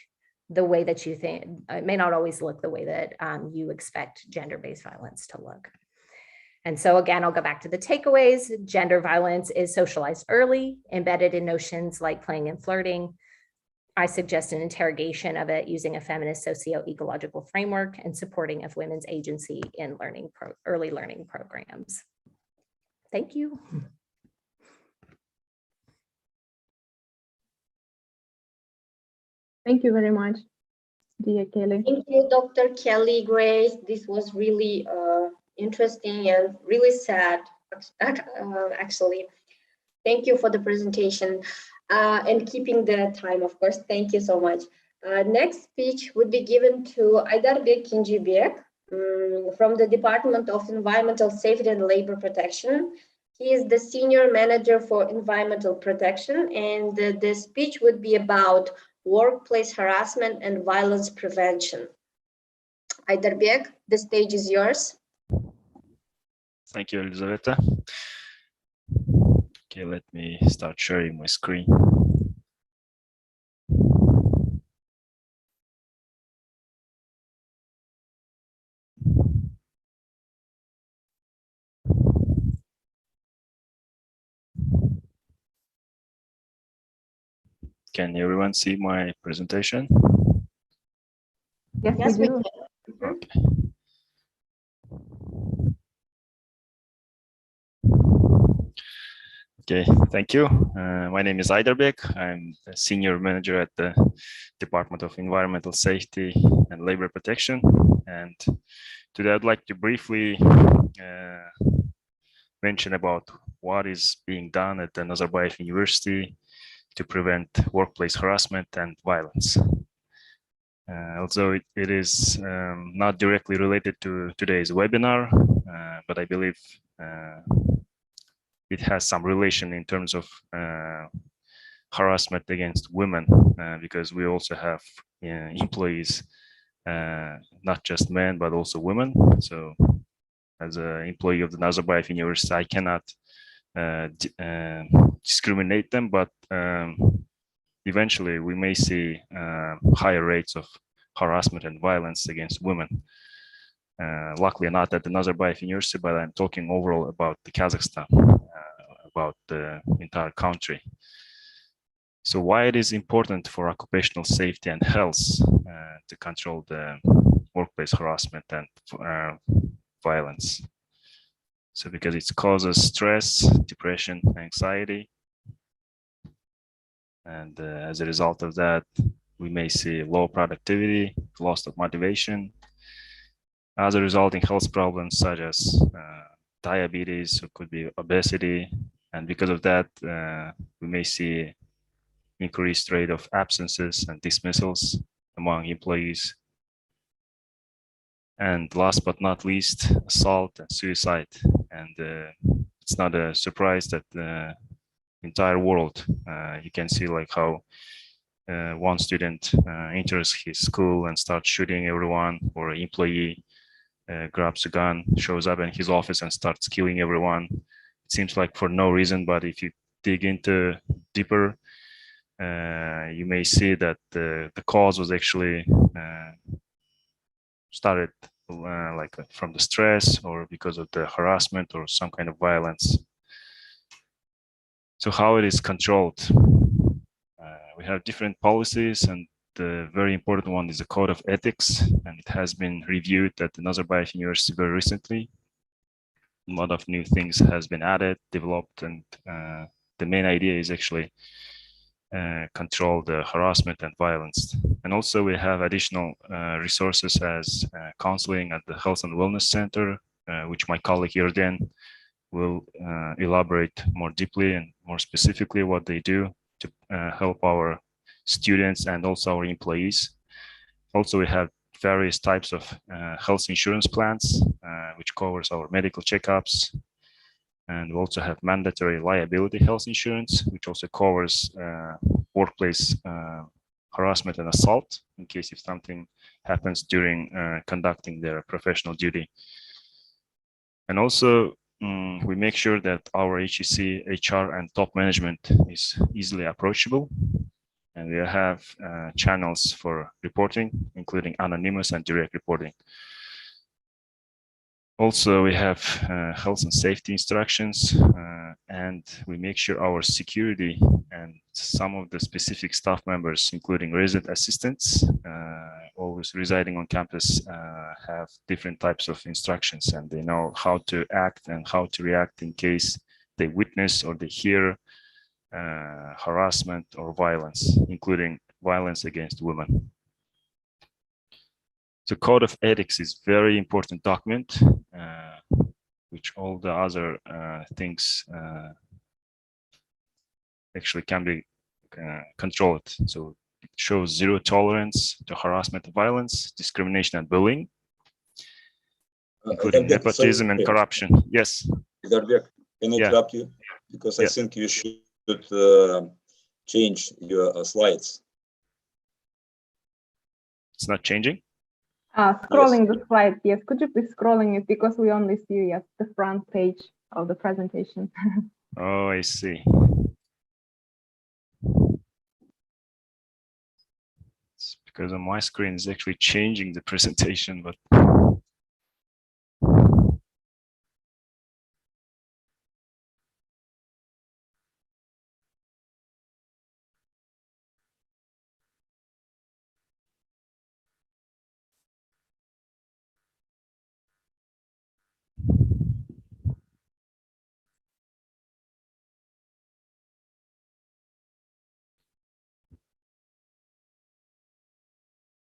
the way that you think, it may not always look the way that you expect gender-based violence to look. And so again, I'll go back to the takeaways. Gender violence is socialized early, embedded in notions like playing and flirting. I suggest an interrogation of it using a feminist socio-ecological framework and supporting of women's agency in early learning programs. Thank you. Thank you very much, dear Kelly. Thank you, Dr. Kelly Grace. This was really interesting and really sad, actually. Thank you for the presentation and keeping the time, of course. Thank you so much. Next speech would be given to Aydarbek Kincibek from the Department of Environmental Safety and Labor Protection. He is the Senior Manager for Environmental Protection, and the speech would be about workplace harassment and violence prevention. Aydarbek, the stage is yours. Thank you, Elizaveta. Okay, let me start sharing my screen. Can everyone see my presentation? Yes, we do. Okay. Okay, thank you. My name is Aydarbek. I'm a senior manager at the Department of Environmental Safety and Labor Protection. And today I'd like to briefly mention about what is being done at the Nazarbayev University to prevent workplace harassment and violence. Although it is not directly related to today's webinar, but I believe it has some relation in terms of harassment against women, because we also have employees, not just men, but also women. So as an employee of the Nazarbayev University, I cannot discriminate them, but eventually we may see higher rates of harassment and violence against women. Luckily not at the Nazarbayev University, but I'm talking overall about the Kazakhstan, about the entire country. So why it is important for occupational safety and health to control the workplace harassment and violence? So because it causes stress, depression, anxiety. And as a result of that, we may see low productivity, loss of motivation, other resulting health problems such as diabetes, or could be obesity. And because of that, we may see increased rate of absences and dismissals among employees. And last but not least, assault and suicide. And it's not a surprise that the entire world, you can see like how one student enters his school and starts shooting everyone, or an employee grabs a gun, shows up in his office and starts killing everyone. It seems like for no reason, but if you dig into deeper, you may see that the cause was actually started like from the stress or because of the harassment or some kind of violence. So how it is controlled? We have different policies and the very important one is the Code of Ethics, and it has been reviewed at the Nazarbayev University very recently. A lot of new things has been added, developed, and the main idea is actually control the harassment and violence. And also we have additional resources as counseling at the Health and Wellness Center, which my colleague Yerden will elaborate more deeply and more specifically what they do to help our students and also our employees. Also, we have various types of health insurance plans, which covers our medical checkups. And we also have mandatory liability health insurance, which also covers workplace harassment and assault in case if something happens during conducting their professional duty. And also, we make sure that our HEC, HR, and top management is easily approachable. And we have channels for reporting, including anonymous and direct reporting. Also, we have health and safety instructions, and we make sure our security and some of the specific staff members, including resident assistants, always residing on campus, have different types of instructions, and they know how to act and how to react in case they witness or they hear harassment or violence, including violence against women. The Code of Ethics is very important document, which all the other things actually can be controlled. So it shows zero tolerance to harassment and violence, discrimination and bullying, including nepotism and corruption. Yes. Can I interrupt you? Because I think you should change your slides. It's not changing? Scrolling the slide, yes. Could you please scrolling it, because we only see the front page of the presentation. Oh, I see. It's because on my screen is actually changing the presentation, but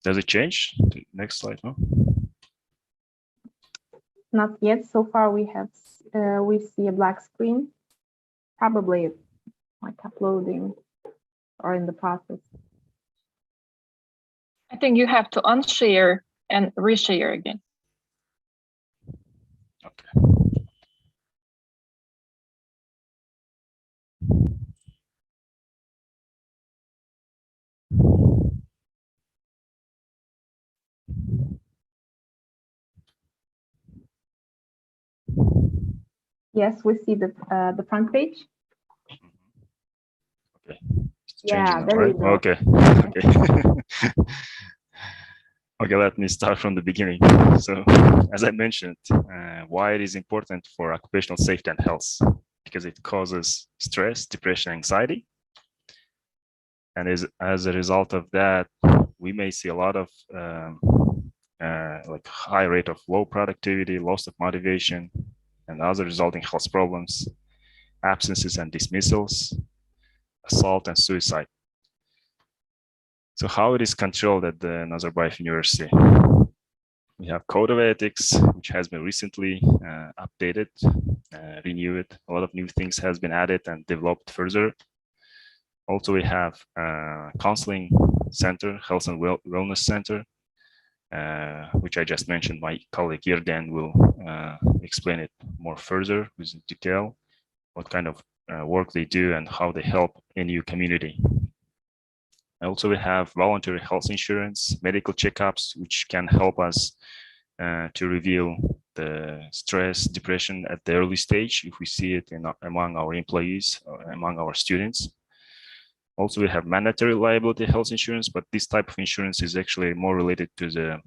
does it change? Next slide, no? Not yet. So far, we see a black screen. Probably like uploading or in the process. I think you have to unshare and reshare again. Okay. Yes, we see the front page. Okay. Yeah, there right? you go. Okay. Okay. Okay, let me start from the beginning. So, as I mentioned, why it is important for occupational safety and health, because it causes stress, depression, anxiety. And as a result of that, we may see a lot of like high rate of low productivity, loss of motivation, and other resulting health problems, absences and dismissals, assault and suicide. So how it is controlled at the Nazarbayev University? We have Code of Ethics, which has been recently updated, renewed. A lot of new things has been added and developed further. Also, we have Counseling Center, Health and Wellness Center, which I just mentioned. My colleague Yerden will explain it more further with detail, what kind of work they do and how they help NU community. Also, we have voluntary health insurance, medical checkups, which can help us to reveal the stress, depression at the early stage if we see it among our employees, or among our students. Also, we have mandatory liability health insurance, but this type of insurance is actually more related to the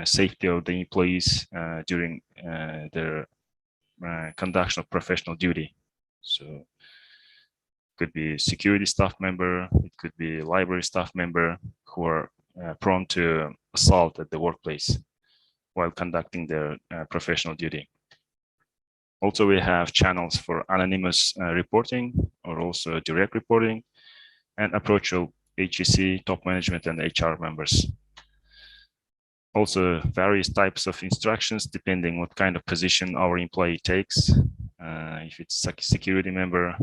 safety of the employees during their conduction of professional duty. So, could be security staff member, it could be library staff member who are prone to assault at the workplace while conducting their professional duty. Also, we have channels for anonymous reporting or also direct reporting, and approachable HEC, top management, and HR members. Also, various types of instructions depending what kind of position our employee takes. If it's a security member,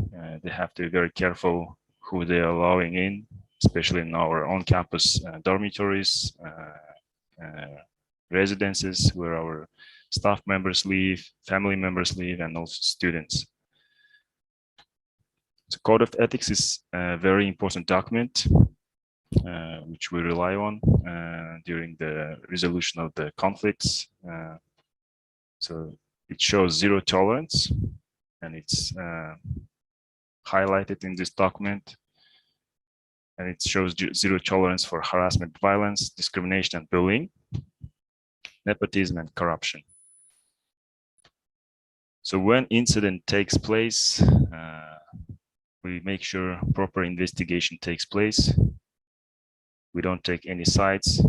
they have to be very careful who they are allowing in, especially in our on-campus dormitories, residences where our staff members live, family members live, and also students. The Code of Ethics is a very important document which we rely on during the resolution of the conflicts. So it shows zero tolerance, and it's highlighted in this document. And it shows zero tolerance for harassment, violence, discrimination, and bullying, nepotism, and corruption. So when incident takes place, we make sure proper investigation takes place. We don't take any sides.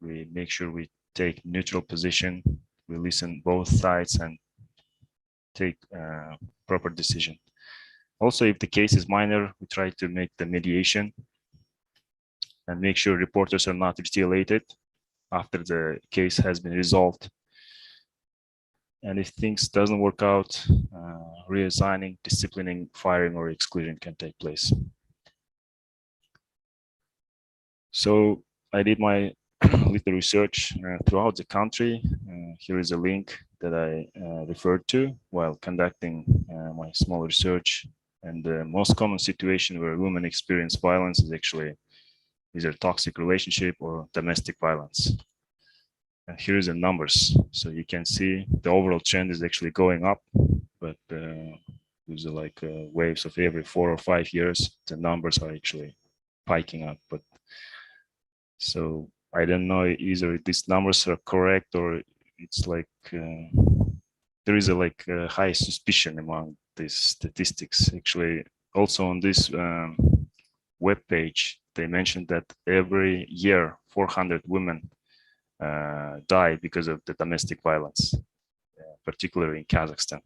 We make sure we take neutral position. We listen both sides and take proper decision. Also, if the case is minor, we try to make the mediation and make sure reporters are not retaliated after the case has been resolved. And if things doesn't work out, reassigning, disciplining, firing, or exclusion can take place. So I did my little research throughout the country. Here is a link that I referred to while conducting my small research. And the most common situation where women experience violence is actually either toxic relationship or domestic violence. And here is the numbers. So you can see the overall trend is actually going up, but there's like waves of every 4 or 5 years, the numbers are actually piking up. But so I don't know either these numbers are correct or it's like there is a high suspicion among these statistics. Actually, also on this web page, they mentioned that every year 400 women die because of the domestic violence, particularly in Kazakhstan.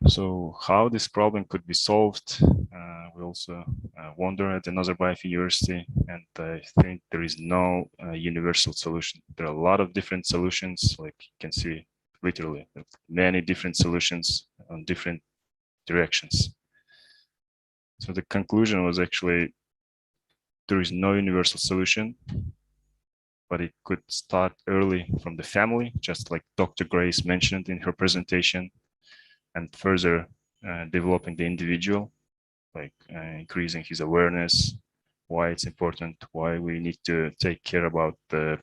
So how this problem could be solved, we also wonder at the Nazarbayev University, and I think there is no universal solution. There are a lot of different solutions, like you can see literally many different solutions on different directions. So the conclusion was actually there is no universal solution, but it could start early from the family, just like Dr. Grace mentioned in her presentation, and further developing the individual, like increasing his awareness, why it's important, why we need to take care about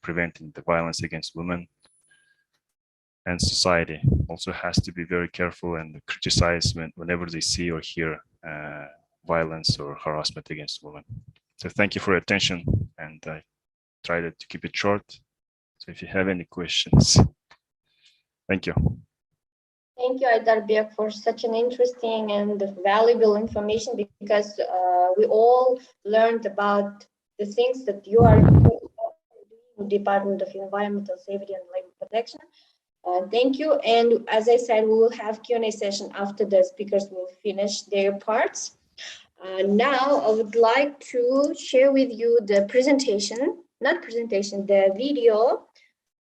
preventing the violence against women. And society also has to be very careful and criticize whenever they see or hear violence or harassment against women. So thank you for your attention, and I tried to keep it short. So if you have any questions, thank you. Thank you, Aydarbiak, for such an interesting and valuable information, because we all learned about the things that you are doing in the Department of Environmental Safety and Labor Protection. Thank you. And as I said, we will have Q&A session after the speakers will finish their parts. Now, I would like to share with you the presentation, not presentation, the video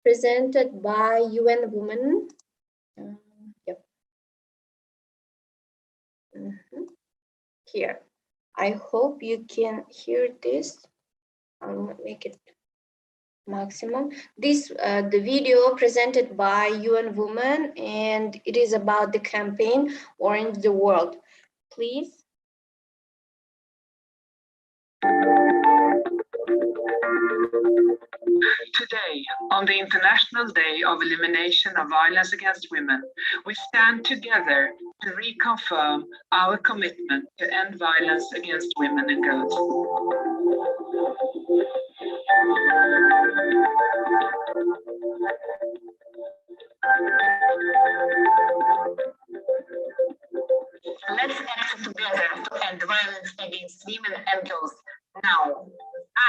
presented by UN Women. Here. I hope you can hear this. I'll make it maximum. This the video presented by UN Women, and it is about the campaign Orange the World. Please. Today, on the International Day of Elimination of Violence Against Women, we stand together to reconfirm our commitment to end violence against women and girls. violence against women and girls now.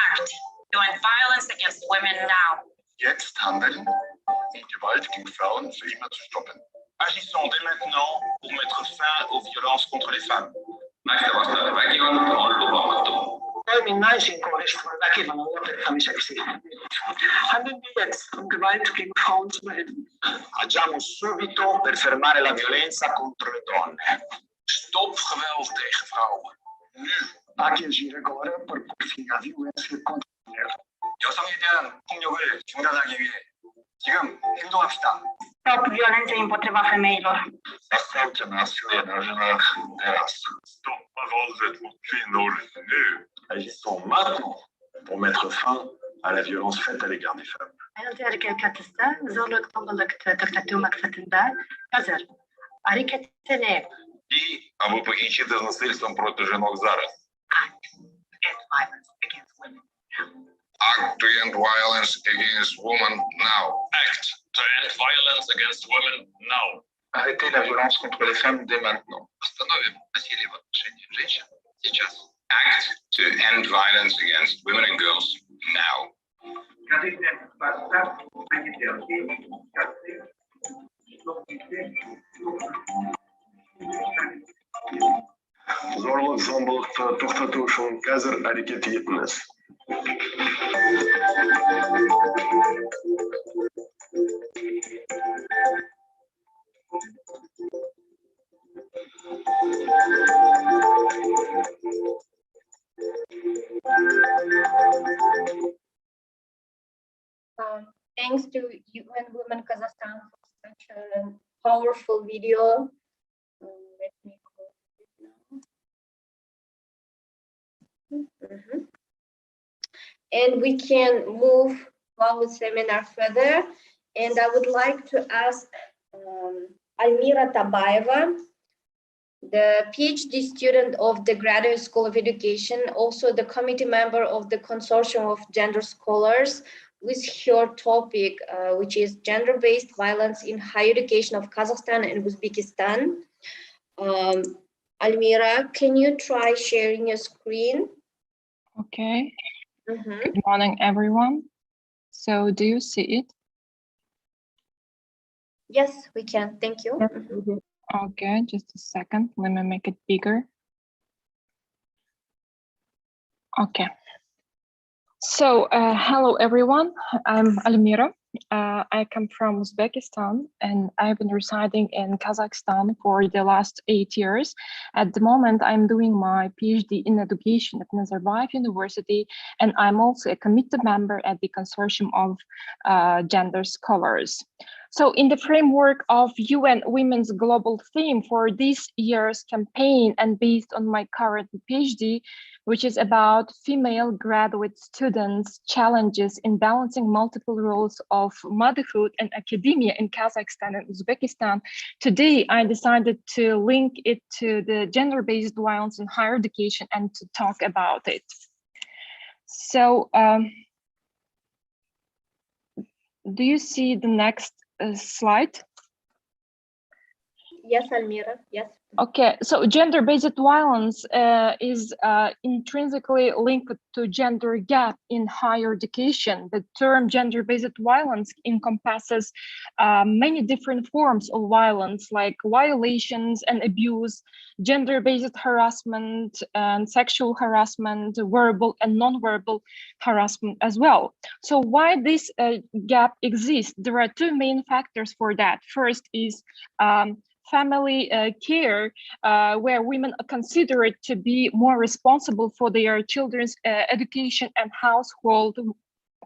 Act to end violence against women now. Jetzt handeln, um Gewalt gegen Frauen für immer zu stoppen. Agissons dès maintenant pour mettre fin aux violences contre les femmes. Termination korrespondativ handeln wir jetzt, um Gewalt gegen Frauen zu beenden. Agiamo subito per fermare la violenza contro le donne. Stop geweld tegen vrouwen. Nu. Há que agir agora para pôr fim à violência contra a mulher. 여성에 대한 폭력을 중단하기 위해 지금 행동합시다. Stop violenței împotriva femeilor. Zastavte nasilje na ženách teraz. Stop voldet mot kvinnor nu. Agissons maintenant pour mettre fin à la violence faite à l'égard des femmes. Hareketlenirken zorluk tombalık tıklatıyor maksadında hazır. Hareketine. І аби покінчити з насильством проти жінок зараз. End violence against women. Act to end violence against women now. Act to end violence against women now. Arrêtez la violence contre les femmes dès maintenant. Остановим насилие в отношении женщин сейчас. Act to end violence against women and girls now. Zorluk zombalıkta to'xtatish uchun hozir harakat etamiz. Thanks to UN Women Kazakhstan for such a powerful video. Let me close it now. And we can move our seminar further. And I would like to ask Almira Tabayeva, the PhD student of the Graduate School of Education, also the committee member of the Consortium of Gender Scholars, with her topic, which is gender-based violence in higher education of Kazakhstan and Uzbekistan. Almira, can you try sharing your screen? Okay. Good morning, everyone. So do you see it? Yes, we can. Thank you. Okay, just a second. Let me make it bigger. Okay. So, hello everyone, I'm Almira. I come from Uzbekistan and I've been residing in Kazakhstan for the last 8 years. At the moment, I'm doing my PhD in education at Nazarbayev University, and I'm also a committee member at the Consortium of Gender Scholars. So in the framework of UN Women's Global Theme for this year's campaign and based on my current PhD, which is about female graduate students' challenges in balancing multiple roles of motherhood and academia in Kazakhstan and Uzbekistan, today I decided to link it to the gender-based violence in higher education and to talk about it. So, do you see the next slide? Yes, Almira, yes. Okay, so gender-based violence is intrinsically linked to gender gap in higher education. The term gender-based violence encompasses many different forms of violence, like violations and abuse, gender-based harassment and sexual harassment, verbal and non-verbal harassment as well. So why this gap exists? There are two main factors for that. First is family care, where women are considered to be more responsible for their children's education and household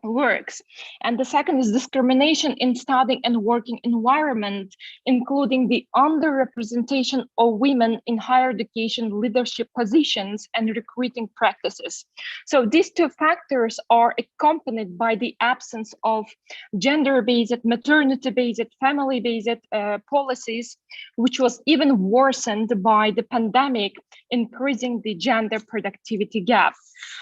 works. And the second is discrimination in studying and working environment, including the underrepresentation of women in higher education leadership positions and recruiting practices. So these two factors are accompanied by the absence of gender-based, maternity-based, family-based policies, which was even worsened by the pandemic, increasing the gender productivity gap.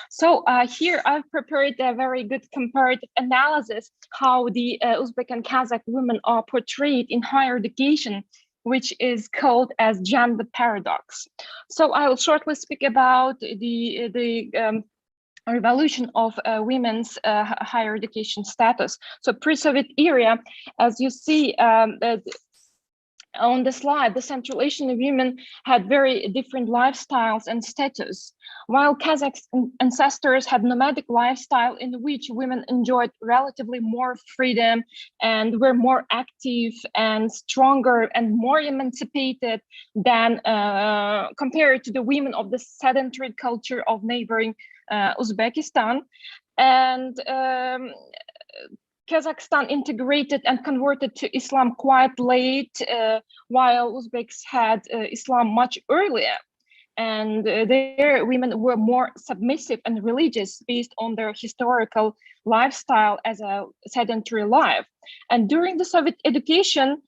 So here I've prepared a very good comparative analysis how the Uzbek and Kazakh women are portrayed in higher education which is called as gender paradox. So I will shortly speak about the revolution of women's higher education status. So pre-Soviet era, as you see on the slide, the Central Asian women had very different lifestyles and status. While Kazakh ancestors had nomadic lifestyle in which women enjoyed relatively more freedom and were more active and stronger and more emancipated than compared to the women of the sedentary culture of neighboring Uzbekistan. And Kazakhstan integrated and converted to Islam quite late, while Uzbeks had Islam much earlier. And their women were more submissive and religious based on their historical lifestyle as a sedentary life. And during the Soviet education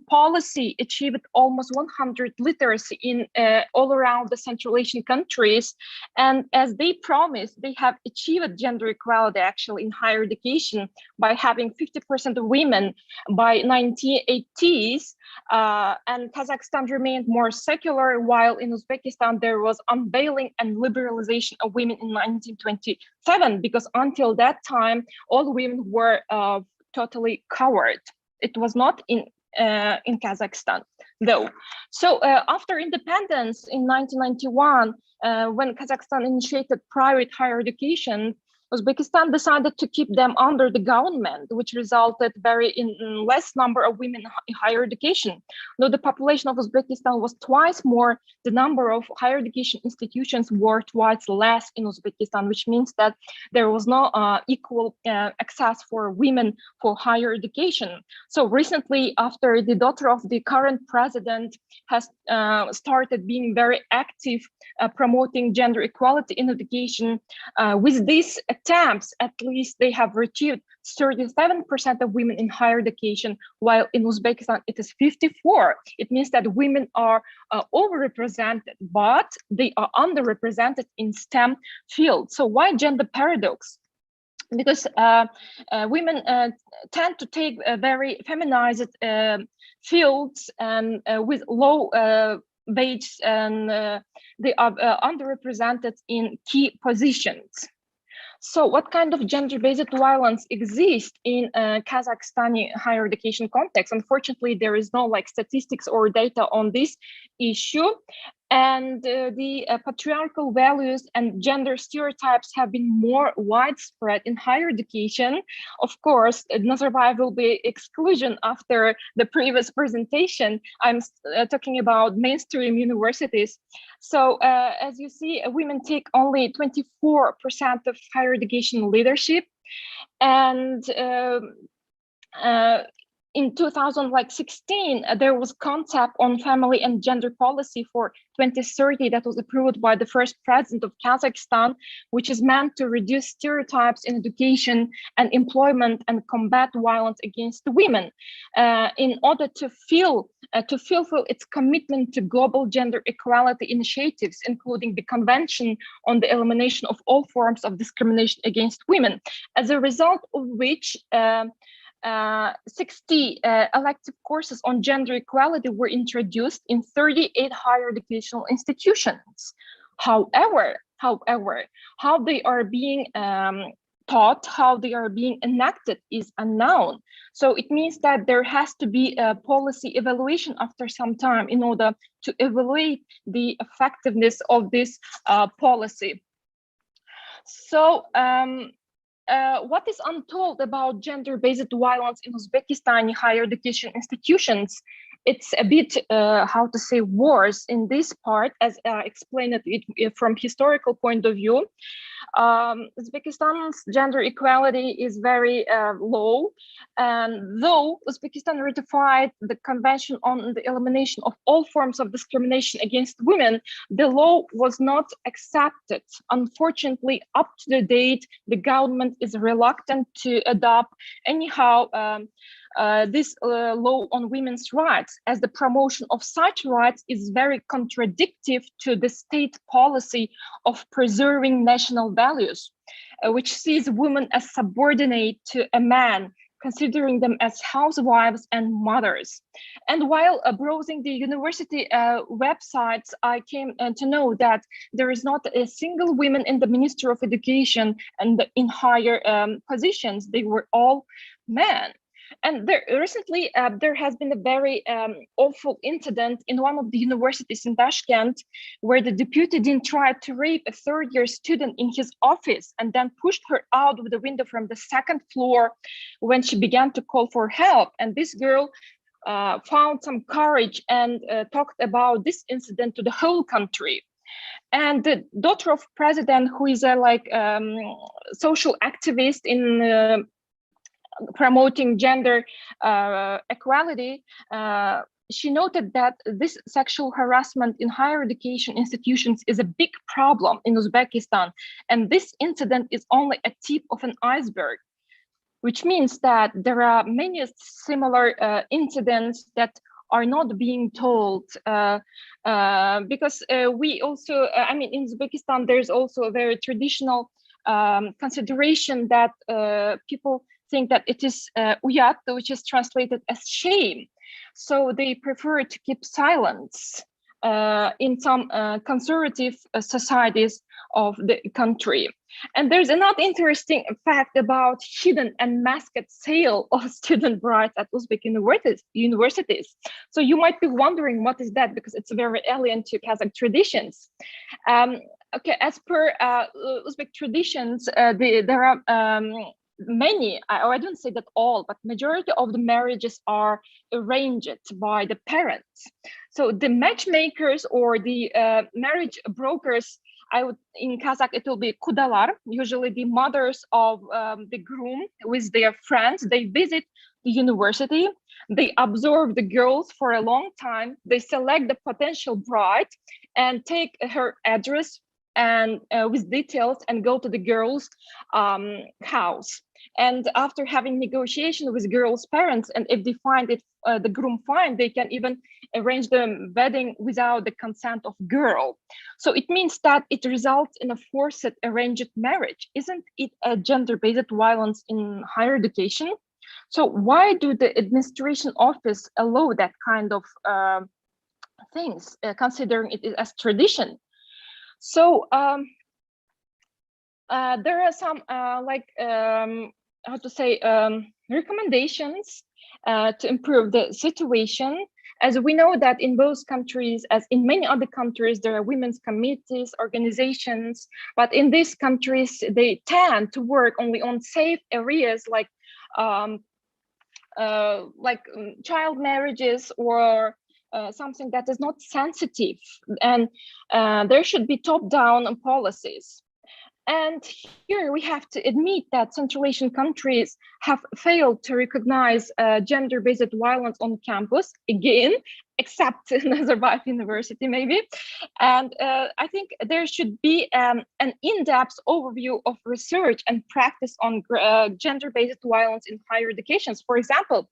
policy achieved almost 100 literacy in all around the Central Asian countries. And as they promised, they have achieved gender equality actually in higher education by having 50% of women by 1980s. And Kazakhstan remained more secular, while in Uzbekistan there was unveiling and liberalization of women in 1927, because until that time, all women were totally covered. It was not in Kazakhstan, though. So after independence in 1991, when Kazakhstan initiated private higher education, Uzbekistan decided to keep them under the government, which resulted in less number of women in higher education. Though the population of Uzbekistan was twice more, the number of higher education institutions were twice less in Uzbekistan, which means that there was no equal access for women for higher education. So recently, after the daughter of the current president has started being very active promoting gender equality in education, with this attempts, at least they have achieved 37% of women in higher education, while in Uzbekistan it is 54%. It means that women are overrepresented, but they are underrepresented in STEM fields. So why gender paradox? Because women tend to take very feminized fields and with low wage, and they are underrepresented in key positions. So what kind of gender-based violence exists in Kazakhstani higher education context? Unfortunately, there is no statistics or data on this issue. And the patriarchal values and gender stereotypes have been more widespread in higher education. Of course, Nazarbayev will be exclusion after the previous presentation. I'm talking about mainstream universities. So as you see, women take only 24% of higher education leadership. And in 2016, there was concept on family and gender policy for 2030 that was approved by the first president of Kazakhstan, which is meant to reduce stereotypes in education and employment and combat violence against women in order to fulfill its commitment to global gender equality initiatives, including the Convention on the Elimination of All Forms of Discrimination Against Women, as a result of which 60 elective courses on gender equality were introduced in 38 higher educational institutions. However, how they are being taught, how they are being enacted is unknown. So it means that there has to be a policy evaluation after some time in order to evaluate the effectiveness of this policy. So what is untold about gender-based violence in Uzbekistan higher education institutions? It's a bit, worse in this part, as I explained it from historical point of view. Uzbekistan's gender equality is very low, and though Uzbekistan ratified the Convention on the Elimination of All Forms of Discrimination Against Women, the law was not accepted. Unfortunately, up to the date, the government is reluctant to adopt anyhow this law on women's rights, as the promotion of such rights is very contradictory to the state policy of preserving national values, which sees women as subordinate to a man, considering them as housewives and mothers. And while browsing the university websites, I came to know that there is not a single woman in the Ministry of Education and in higher positions. They were all men. And recently, there has been a very awful incident in one of the universities in Tashkent, where the deputy dean tried to rape a third-year student in his office and then pushed her out of the window from the second floor when she began to call for help. And this girl found some courage and talked about this incident to the whole country. And the daughter of president, who is a social activist in promoting gender equality, she noted that this sexual harassment in higher education institutions is a big problem in Uzbekistan. And this incident is only a tip of an iceberg, which means that there are many similar incidents that are not being told because we also, in Uzbekistan, there's also a very traditional consideration that people think that it is uyat, which is translated as shame. So they prefer to keep silence in some conservative societies of the country. And there's another interesting fact about hidden and masked sale of student brides at Uzbek universities. So you might be wondering, what is that? Because it's very alien to Kazakh traditions. Okay, as per Uzbek traditions, there are many, I don't say that all, but majority of the marriages are arranged by the parents. So the matchmakers or the marriage brokers, in Kazakh, it will be kudalar, usually the mothers of the groom with their friends. They visit the university, they observe the girls for a long time, they select the potential bride and take her address and with details and go to the girl's house. And after having negotiation with girl's parents, and if they find it, the groom fine, they can even arrange the wedding without the consent of girl. So it means that it results in a forced arranged marriage. Isn't it a gender-based violence in higher education? So why do the administration office allow that kind of things, considering it as tradition? So there are some recommendations to improve the situation. As we know that in both countries, as in many other countries, there are women's committees, organizations, but in these countries, they tend to work only on safe areas like child marriages or something that is not sensitive, and there should be top-down policies. And here we have to admit that Central Asian countries have failed to recognize gender-based violence on campus, again, except in Nazarbayev University, maybe. And I think there should be an in-depth overview of research and practice on gender-based violence in higher education. For example,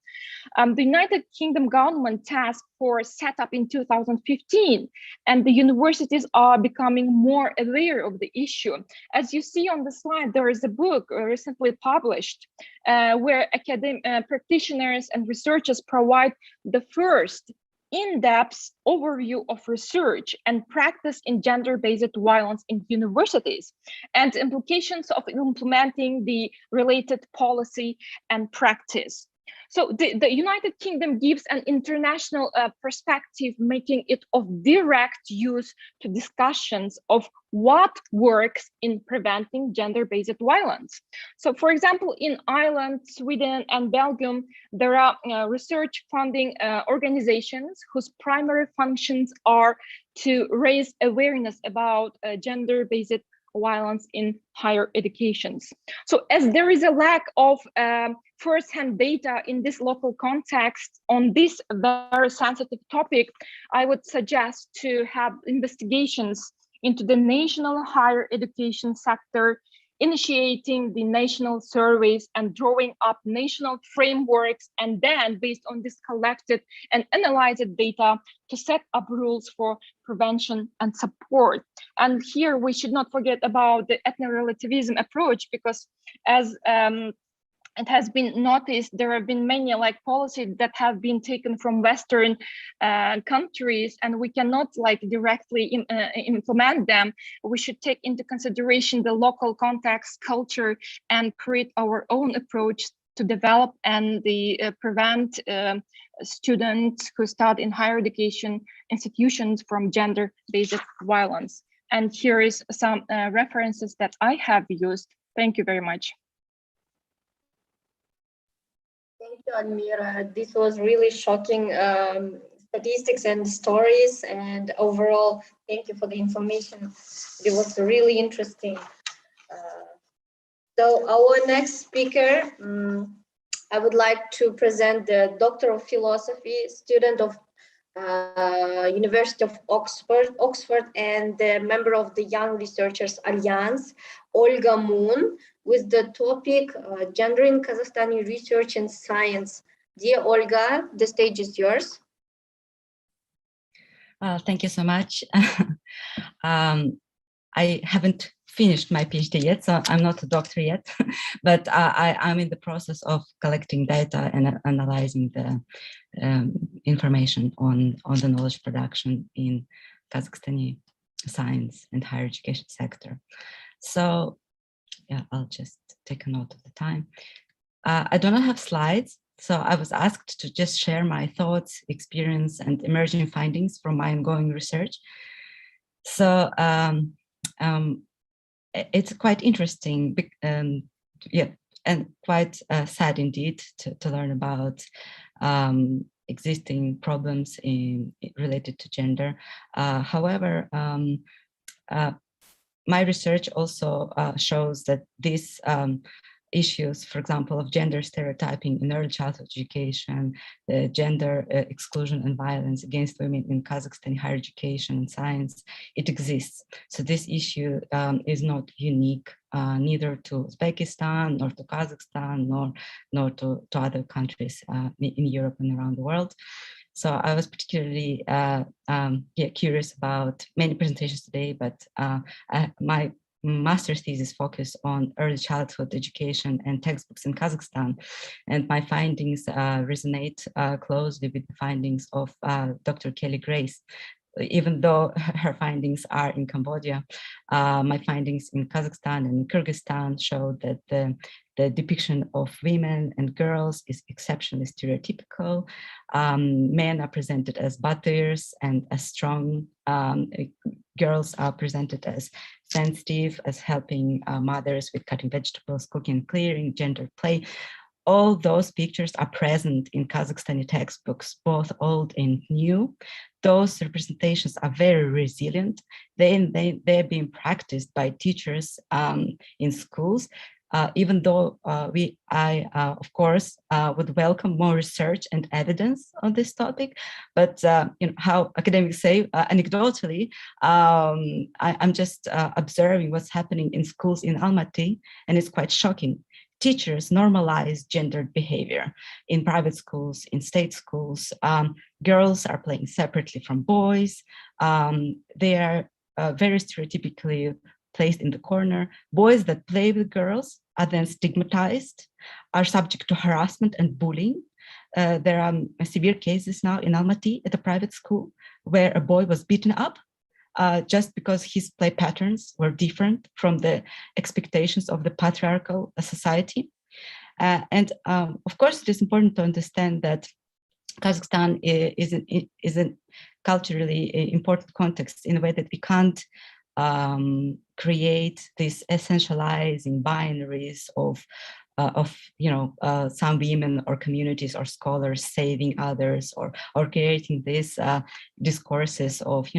the United Kingdom government task force set up in 2015, and the universities are becoming more aware of the issue. As you see on the slide, there is a book recently published where academic practitioners and researchers provide the first in-depth overview of research and practice in gender-based violence in universities and implications of implementing the related policy and practice. So the United Kingdom gives an international perspective, making it of direct use to discussions of what works in preventing gender-based violence. So for example, in Ireland, Sweden, and Belgium, there are research funding organizations whose primary functions are to raise awareness about gender-based violence in higher educations. So as there is a lack of first-hand data in this local context on this very sensitive topic, I would suggest to have investigations into the national higher education sector, initiating the national surveys and drawing up national frameworks, and then based on this collected and analyzed data to set up rules for prevention and support. And here we should not forget about the ethno-relativism approach, because as it has been noticed there have been many like policies that have been taken from Western countries, and we cannot like directly implement them. We should take into consideration the local context, culture, and create our own approach to develop and prevent students who start in higher education institutions from gender-based violence. And here is some references that I have used. Thank you very much. Thank you, Admira. This was really shocking statistics and stories, and overall, thank you for the information. It was really interesting. So our next speaker, I would like to present the Doctor of Philosophy, student of University of Oxford, and the member of the Young Researchers Alliance, Olga Moon, with the topic Gender in Kazakhstani Research and Science. Dear Olga, the stage is yours. Thank you so much. I haven't finished my PhD yet, so I'm not a doctor yet, but I'm in the process of collecting data and analyzing the information on the knowledge production in Kazakhstani science and higher education sector. So yeah, I'll just take a note of the time. I do not have slides, so I was asked to just share my thoughts, experience, and emerging findings from my ongoing research. So it's quite interesting, yeah, and quite sad indeed to learn about existing problems related to gender. However, my research also shows that these issues, for example, of gender stereotyping in early childhood education, gender exclusion and violence against women in Kazakhstan higher education and science, it exists. So this issue is not unique neither to Uzbekistan, nor to Kazakhstan, nor to other countries in Europe and around the world. So I was particularly curious about many presentations today, but my master's thesis focused on early childhood education and textbooks in Kazakhstan. And my findings resonate closely with the findings of Dr. Kelly Grace. Even though her findings are in Cambodia, my findings in Kazakhstan and Kyrgyzstan show that the depiction of women and girls is exceptionally stereotypical. Men are presented as battlers and as strong. Girls are presented as sensitive, as helping mothers with cutting vegetables, cooking and clearing, gender play. All those pictures are present in Kazakhstani textbooks, both old and new. Those representations are very resilient. They're being practiced by teachers in schools, even though I of course, would welcome more research and evidence on this topic. But you know, how academics say, anecdotally, I'm just observing what's happening in schools in Almaty, and it's quite shocking. Teachers normalize gendered behavior in private schools, in state schools. Girls are playing separately from boys. They are very stereotypically placed in the corner. Boys that play with girls are then stigmatized, are subject to harassment and bullying. There are severe cases now in Almaty at a private school where a boy was beaten up just because his play patterns were different from the expectations of the patriarchal society. And of course, it is important to understand that Kazakhstan is a culturally important context in a way that we can't create these essentializing binaries of some women or communities or scholars saving others, or creating these discourses of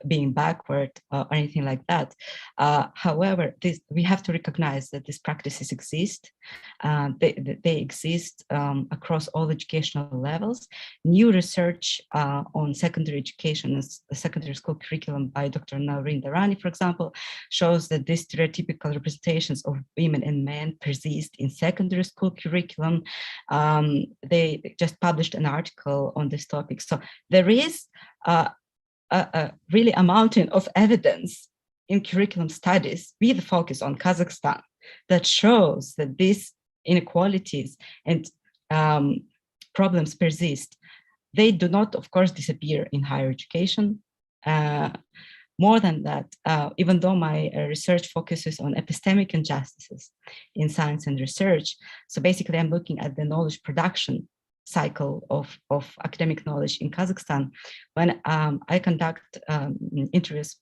being backward or anything like that. However, we have to recognize that these practices exist. They exist across all educational levels. New research on secondary education and secondary school curriculum by Dr. Naureen Darani, for example, shows that these stereotypical representations of women and men persist in secondary school curriculum. They just published an article on this topic. So there is really a mountain of evidence in curriculum studies with a focus on Kazakhstan that shows that these inequalities and problems persist, they do not, of course, disappear in higher education. More than that, even though my research focuses on epistemic injustices in science and research, so basically I'm looking at the knowledge production cycle of academic knowledge in Kazakhstan. When I conduct interviews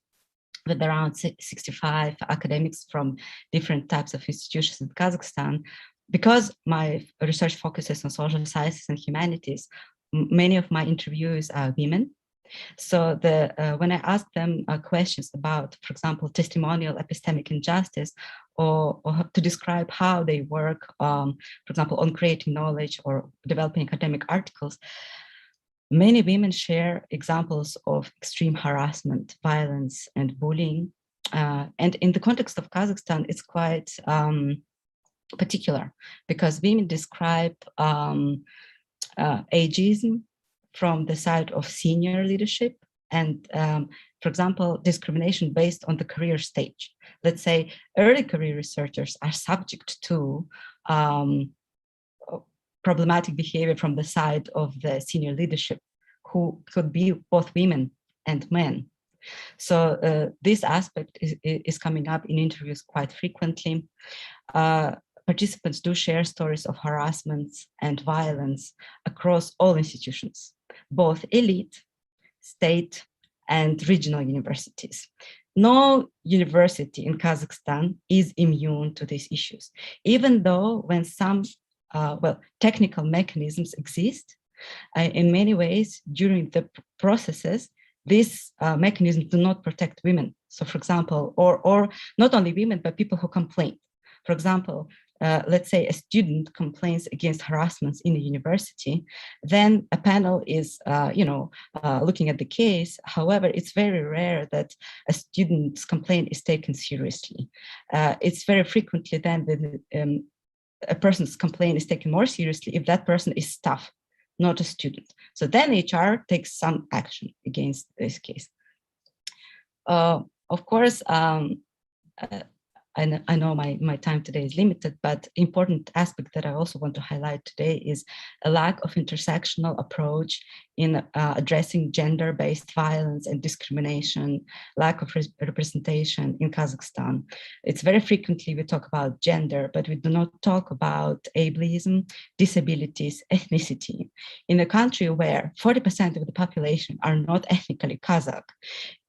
with around 65 academics from different types of institutions in Kazakhstan, because my research focuses on social sciences and humanities, many of my interviewees are women. So when I ask them questions about, for example, testimonial epistemic injustice, or to describe how they work, for example, on creating knowledge or developing academic articles, many women share examples of extreme harassment, violence, and bullying. And in the context of Kazakhstan, it's quite particular, because women describe ageism from the side of senior leadership and, for example, discrimination based on the career stage. Let's say early career researchers are subject to problematic behavior from the side of the senior leadership, who could be both women and men. So this aspect is coming up in interviews quite frequently. Participants do share stories of harassments and violence across all institutions, both elite, state, and regional universities. No university in Kazakhstan is immune to these issues, even though when some technical mechanisms exist, in many ways during the processes, these mechanisms do not protect women. So for example, or not only women, but people who complain. For example, let's say a student complains against harassments in a university, then a panel is, looking at the case. However, it's very rare that a student's complaint is taken seriously. It's very frequently then that a person's complaint is taken more seriously if that person is staff, not a student. So then HR takes some action against this case. Of course, I know my time today is limited, but important aspect that I also want to highlight today is a lack of intersectional approach in addressing gender-based violence and discrimination, lack of representation in Kazakhstan. It's very frequently we talk about gender, but we do not talk about ableism, disabilities, ethnicity. In a country where 40% of the population are not ethnically Kazakh,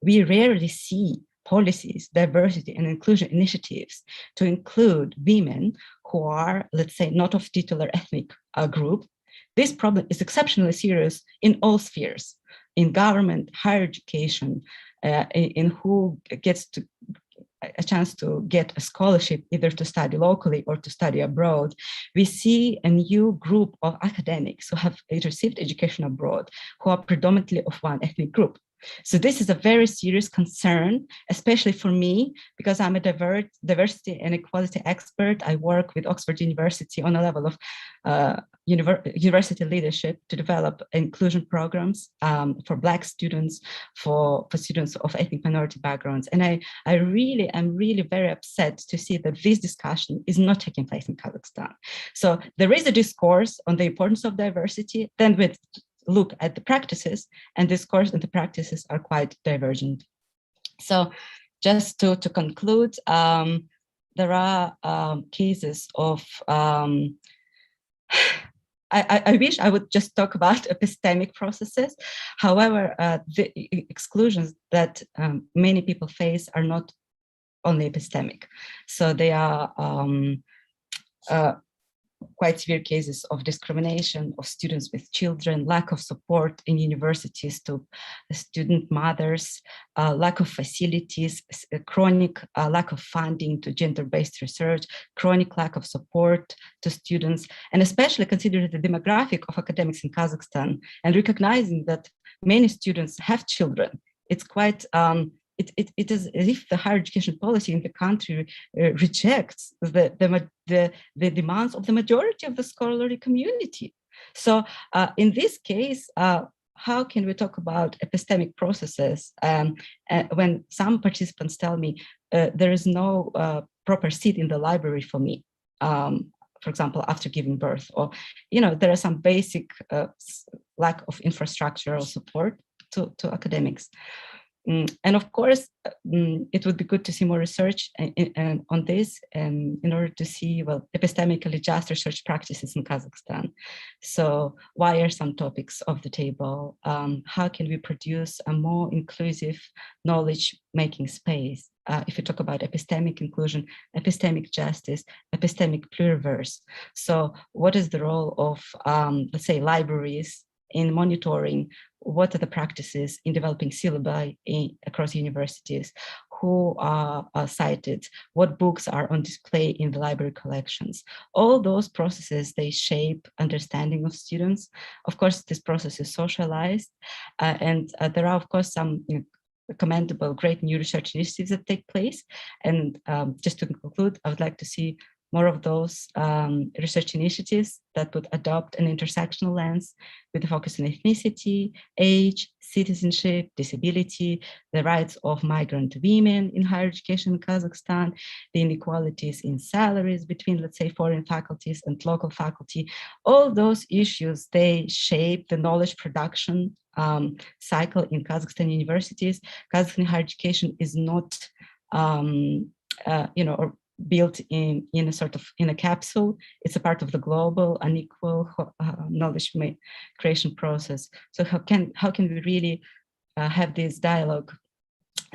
we rarely see policies, diversity and inclusion initiatives to include women who are, let's say, not of titular ethnic group. This problem is exceptionally serious in all spheres, in government, higher education, in who gets a chance to get a scholarship either to study locally or to study abroad. We see a new group of academics who have received education abroad, who are predominantly of one ethnic group. So this is a very serious concern, especially for me, because I'm a diversity and equality expert. I work with Oxford University on a level of university leadership to develop inclusion programs for Black students, for students of ethnic minority backgrounds. And I'm really very upset to see that this discussion is not taking place in Kazakhstan. So there is a discourse on the importance of diversity, then with look at the practices, and discourse and the practices are quite divergent. So just to conclude, there are cases of, I wish I would just talk about epistemic processes. However, the exclusions that many people face are not only epistemic. So they are quite severe cases of discrimination of students with children, lack of support in universities to student mothers, lack of facilities, chronic lack of funding to gender-based research, chronic lack of support to students, and especially considering the demographic of academics in Kazakhstan and recognizing that many students have children. It's quite it is as if the higher education policy in the country rejects the demands of the majority of the scholarly community. So in this case, how can we talk about epistemic processes when some participants tell me there is no proper seat in the library for me? for example, after giving birth, or, you know, there are some basic lack of infrastructural support to academics. And of course, it would be good to see more research on this in order to see, well, epistemically just research practices in Kazakhstan. So why are some topics off the table? How can we produce a more inclusive knowledge-making space? If you talk about epistemic inclusion, epistemic justice, epistemic pluriverse. So what is the role of, let's say, libraries in monitoring what are the practices in developing syllabi across universities, who are cited, what books are on display in the library collections. All those processes, they shape understanding of students. Of course, this process is socialized, and there are, of course, some commendable, great new research initiatives that take place. And just to conclude, I would like to see more of those research initiatives that would adopt an intersectional lens with a focus on ethnicity, age, citizenship, disability, the rights of migrant women in higher education in Kazakhstan, the inequalities in salaries between, let's say, foreign faculties and local faculty. All those issues, they shape the knowledge production cycle in Kazakhstan universities. Kazakhstan higher education is not, you know, built in a sort of in a capsule. It's a part of the global unequal knowledge creation process. So how can we really have this dialogue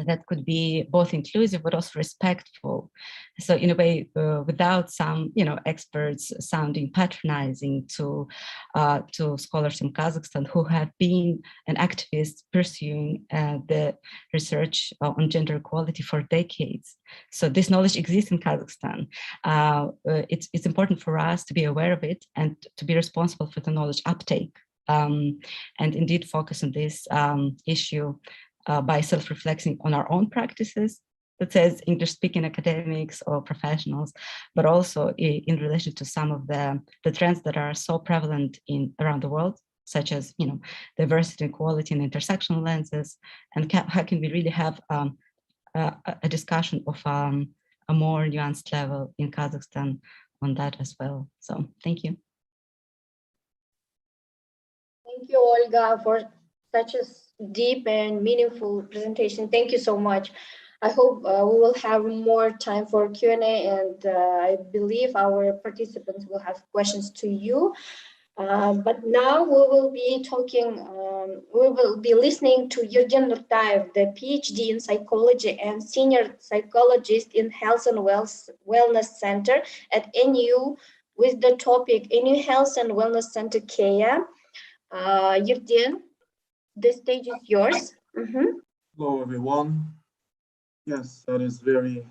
that could be both inclusive but also respectful? So in a way, without some, you know, experts sounding patronizing to scholars in Kazakhstan who have been an activist pursuing the research on gender equality for decades. So this knowledge exists in Kazakhstan. It's important for us to be aware of it and to be responsible for the knowledge uptake, and indeed focus on this issue by self-reflecting on our own practices, that says English-speaking academics or professionals, but also in relation to some of the trends that are so prevalent around the world, such as, you know, diversity, equality, and intersectional lenses, and how can we really have a discussion of a more nuanced level in Kazakhstan on that as well. So thank you. Thank you, Olga, for such a deep and meaningful presentation. Thank you so much. I hope we will have more time for Q&A, and I believe our participants will have questions to you. But now we will be talking, we will be listening to Yurgen Nurtayev, the PhD in psychology and senior psychologist in Health and Wellness Center at NU, with the topic NU Health and Wellness Center Kea. Yurgen, the stage is yours. Hello, everyone. Yes, that is very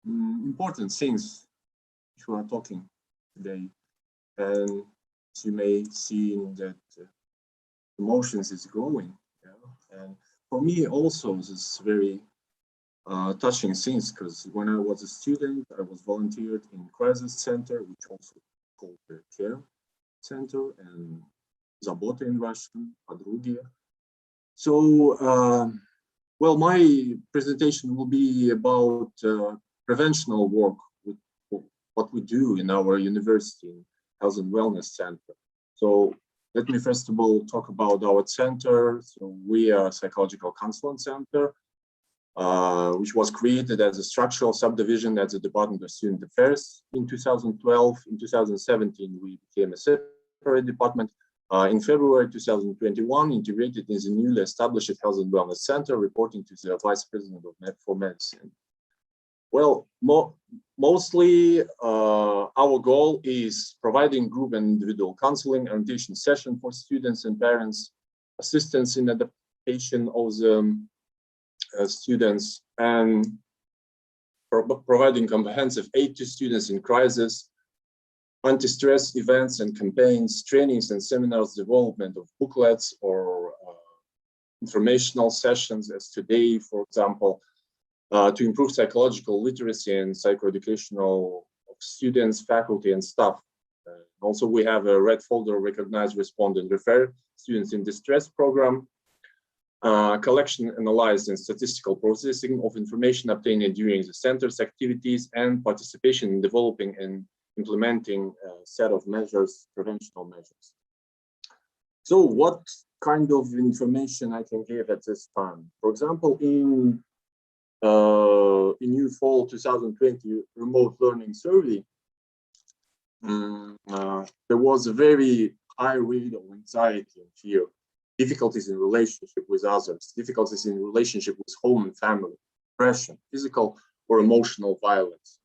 important things which we are talking today. And as you may see in that emotions is growing. Yeah? And for me also, this is very touching things, because when I was a student, I was volunteered in crisis center, which also called the care center, and Zaboта in Russian, Podrugia. So, well, my presentation will be about preventional work with what we do in our university Health and Wellness Center. So let me first of all talk about our center. So we are a psychological counseling center, which was created as a structural subdivision at the Department of Student Affairs in 2012. In 2017, we became a separate department. In February 2021, integrated in the newly established Health and Wellness Center, reporting to the Vice President for Medicine. Well, mostly our goal is providing group and individual counseling, orientation session for students and parents, assistance in adaptation of the students, and providing comprehensive aid to students in crisis, anti-stress events and campaigns, trainings and seminars, development of booklets or informational sessions, as today, for example, to improve psychological literacy and psychoeducational of students, faculty, and staff. Also, we have a red folder, recognize, respond, and refer students in distress program. collection, analysis, and statistical processing of information obtained during the center's activities, and participation in developing and implementing a set of measures, preventional measures. So what kind of information I can give at this time? For example, in new fall 2020 remote learning survey, there was a very high rate of anxiety and fear, difficulties in relationship with others, difficulties in relationship with home and family, depression, physical or emotional violence.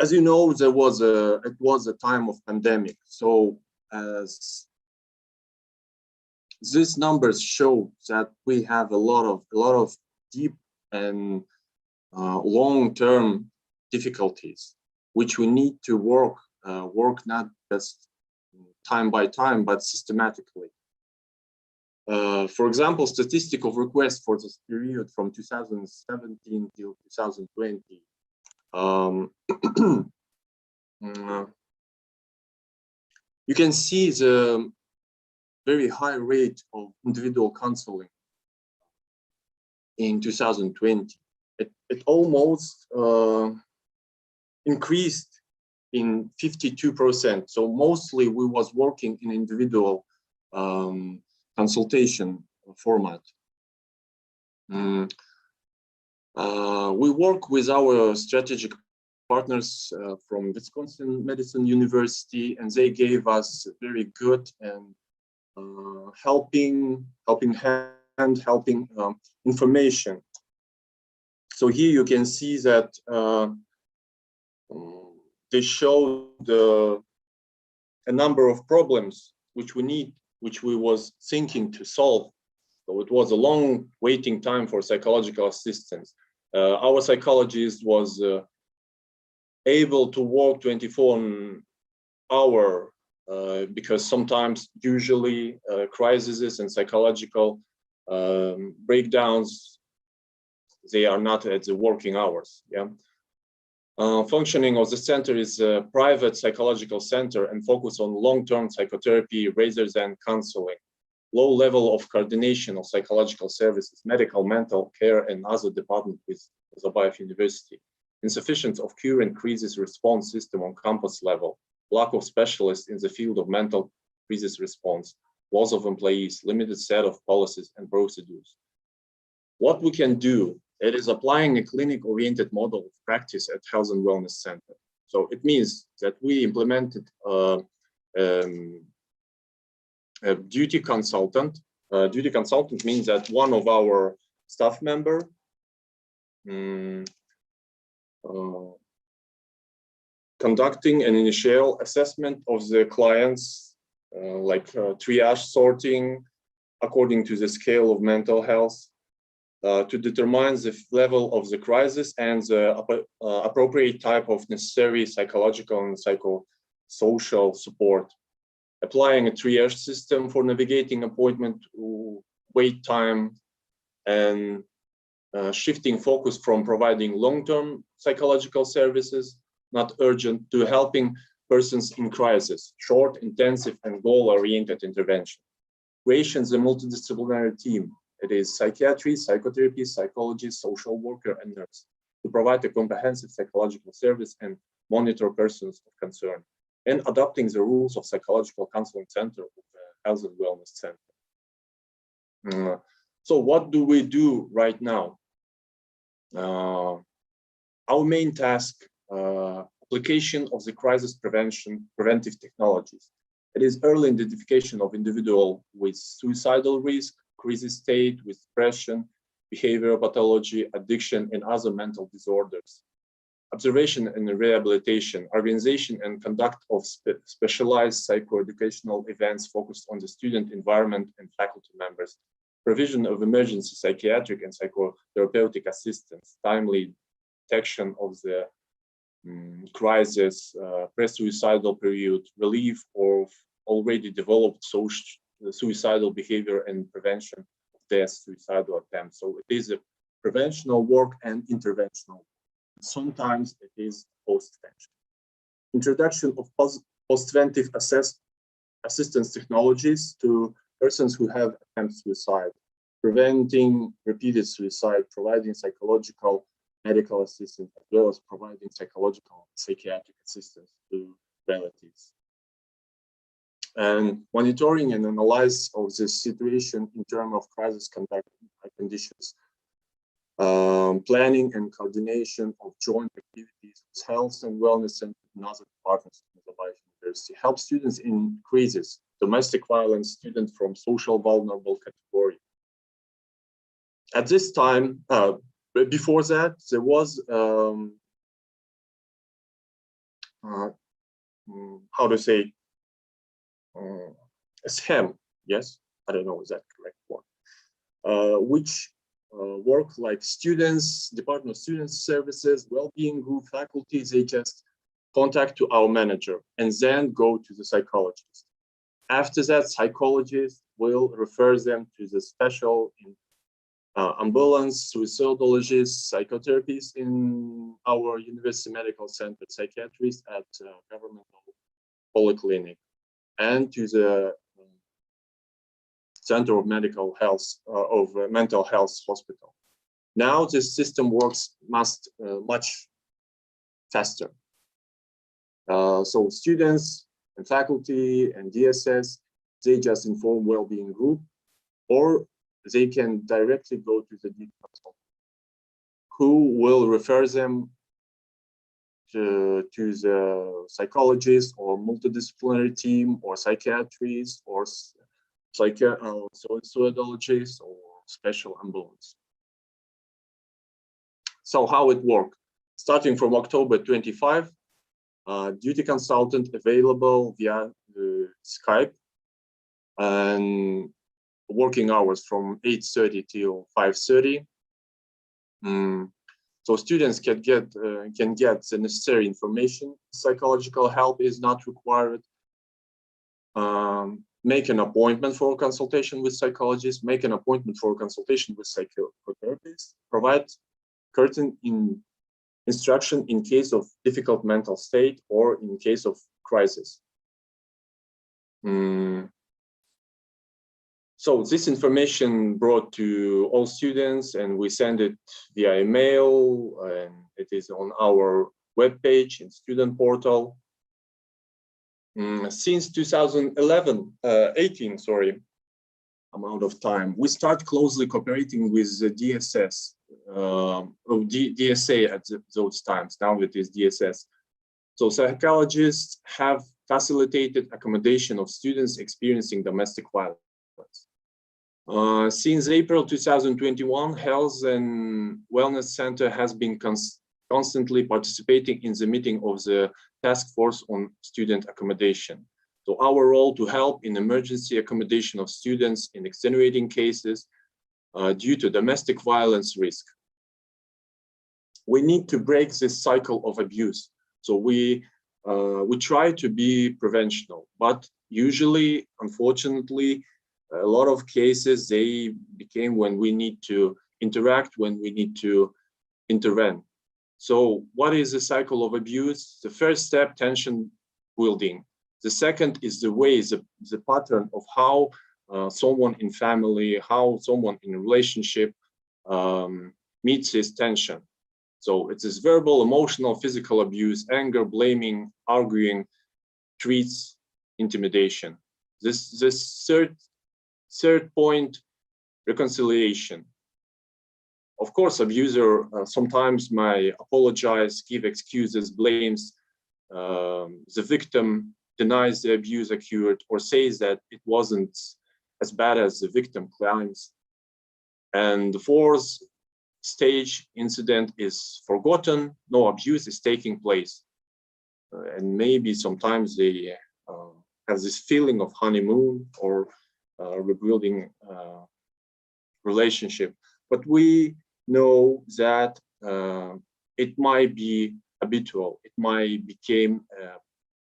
As you know, it was a time of pandemic. So as these numbers show that we have a lot of deep and long-term difficulties, which we need to work not just time by time, but systematically. For example, statistic of requests for this period from 2017 till 2020. You can see the very high rate of individual counseling in 2020. It almost increased in 52%. So mostly we was working in individual consultation format. We work with our strategic partners from Wisconsin Medicine University, and they gave us very good and helping information. So here you can see that they show a number of problems which we was thinking to solve. So it was a long waiting time for psychological assistance. Our psychologist was able to work 24 hours because sometimes, usually, crises and psychological breakdowns, they are not at the working hours. Yeah. Functioning of the center is a private psychological center and focus on long-term psychotherapy rather than counseling. Low level of coordination of psychological services, medical, mental care, and other departments with Nazarbayev University. Insufficient of current crisis response system on campus level. Lack of specialists in the field of mental crisis response. Loss of employees, limited set of policies and procedures. What we can do, it is applying a clinic-oriented model of practice at Health and Wellness Center. So it means that we implemented a duty consultant. Duty consultant means that one of our staff member conducting an initial assessment of the clients, like triage sorting according to the scale of mental health, to determine the level of the crisis and the appropriate type of necessary psychological and psychosocial support. Applying a triage system for navigating appointment wait time, and shifting focus from providing long-term psychological services, not urgent, to helping persons in crisis, short, intensive, and goal-oriented intervention. Creation is a multidisciplinary team. It is psychiatry, psychotherapy, psychology, social worker, and nurse to provide a comprehensive psychological service and monitor persons of concern, and adopting the rules of Psychological Counseling Center of the Health and Wellness Center. So what do we do right now? Our main task, application of the crisis preventive technologies. It is early identification of individual with suicidal risk, crisis state, with depression, behavioral pathology, addiction, and other mental disorders. Observation and rehabilitation, organization and conduct of specialized psychoeducational events focused on the student environment and faculty members, provision of emergency psychiatric and psychotherapeutic assistance, timely detection of the crisis, pre-suicidal period, relief of already developed suicidal behavior, and prevention of death, suicidal attempts. So it is a preventional work and interventional. Sometimes it is post-vention. Introduction of post-ventive assistance technologies to persons who have attempted suicide, preventing repeated suicide, providing psychological medical assistance, as well as providing psychological psychiatric assistance to relatives. And monitoring and analysis of the situation in terms of crisis conduct conditions, planning and coordination of joint activities with health and wellness and other departments of the Life University help students in crisis, domestic violence, students from social vulnerable category. At this time, before that, there was how to say a SHEM, yes, I don't know is that correct one, which work like students, Department of Student Services, well-being group, faculty, they just contact to our manager and then go to the psychologist. After that, psychologist will refer them to the special ambulance, suicidologists, psychotherapists in our university medical center, psychiatrists at governmental polyclinic, and to the Center of Medical Health of Mental Health Hospital. Now this system works much faster. So students and faculty and DSS, they just inform well-being group, or they can directly go to the DIT consultant, who will refer them to the psychologist or multidisciplinary team or psychiatrist or suicidologist or special ambulance. So how it works? Starting from October 25, duty consultant available via Skype, and working hours from 8:30 till 5:30. So students can get the necessary information. Psychological help is not required. Make an appointment for a consultation with psychologists, make an appointment for a consultation with psychotherapists, provide curtain instruction in case of difficult mental state or in case of crisis. So this information brought to all students, and we send it via email, and it is on our webpage in student portal. Since 2018, amount of time, we start closely cooperating with the DSS, DSA at those times. Now it is DSS. So psychologists have facilitated accommodation of students experiencing domestic violence. Since April 2021, Health and Wellness Center has been constantly participating in the meeting of the Task Force on Student Accommodation. So our role to help in emergency accommodation of students in extenuating cases due to domestic violence risk. We need to break this cycle of abuse. So we try to be preventional, but usually, unfortunately, a lot of cases, they became when we need to interact, when we need to intervene. So what is the cycle of abuse? The first step, tension building. The second is the way, the pattern of how someone in family, how someone in a relationship meets his tension. So it is verbal, emotional, physical abuse, anger, blaming, arguing, threats, intimidation. This third point, reconciliation. Of course, abuser sometimes may apologize, give excuses, blames the victim, denies the abuse occurred, or says that it wasn't as bad as the victim claims. And the fourth stage, incident is forgotten, no abuse is taking place. And maybe sometimes they have this feeling of honeymoon or rebuilding relationship. But we know that it might be habitual, it might become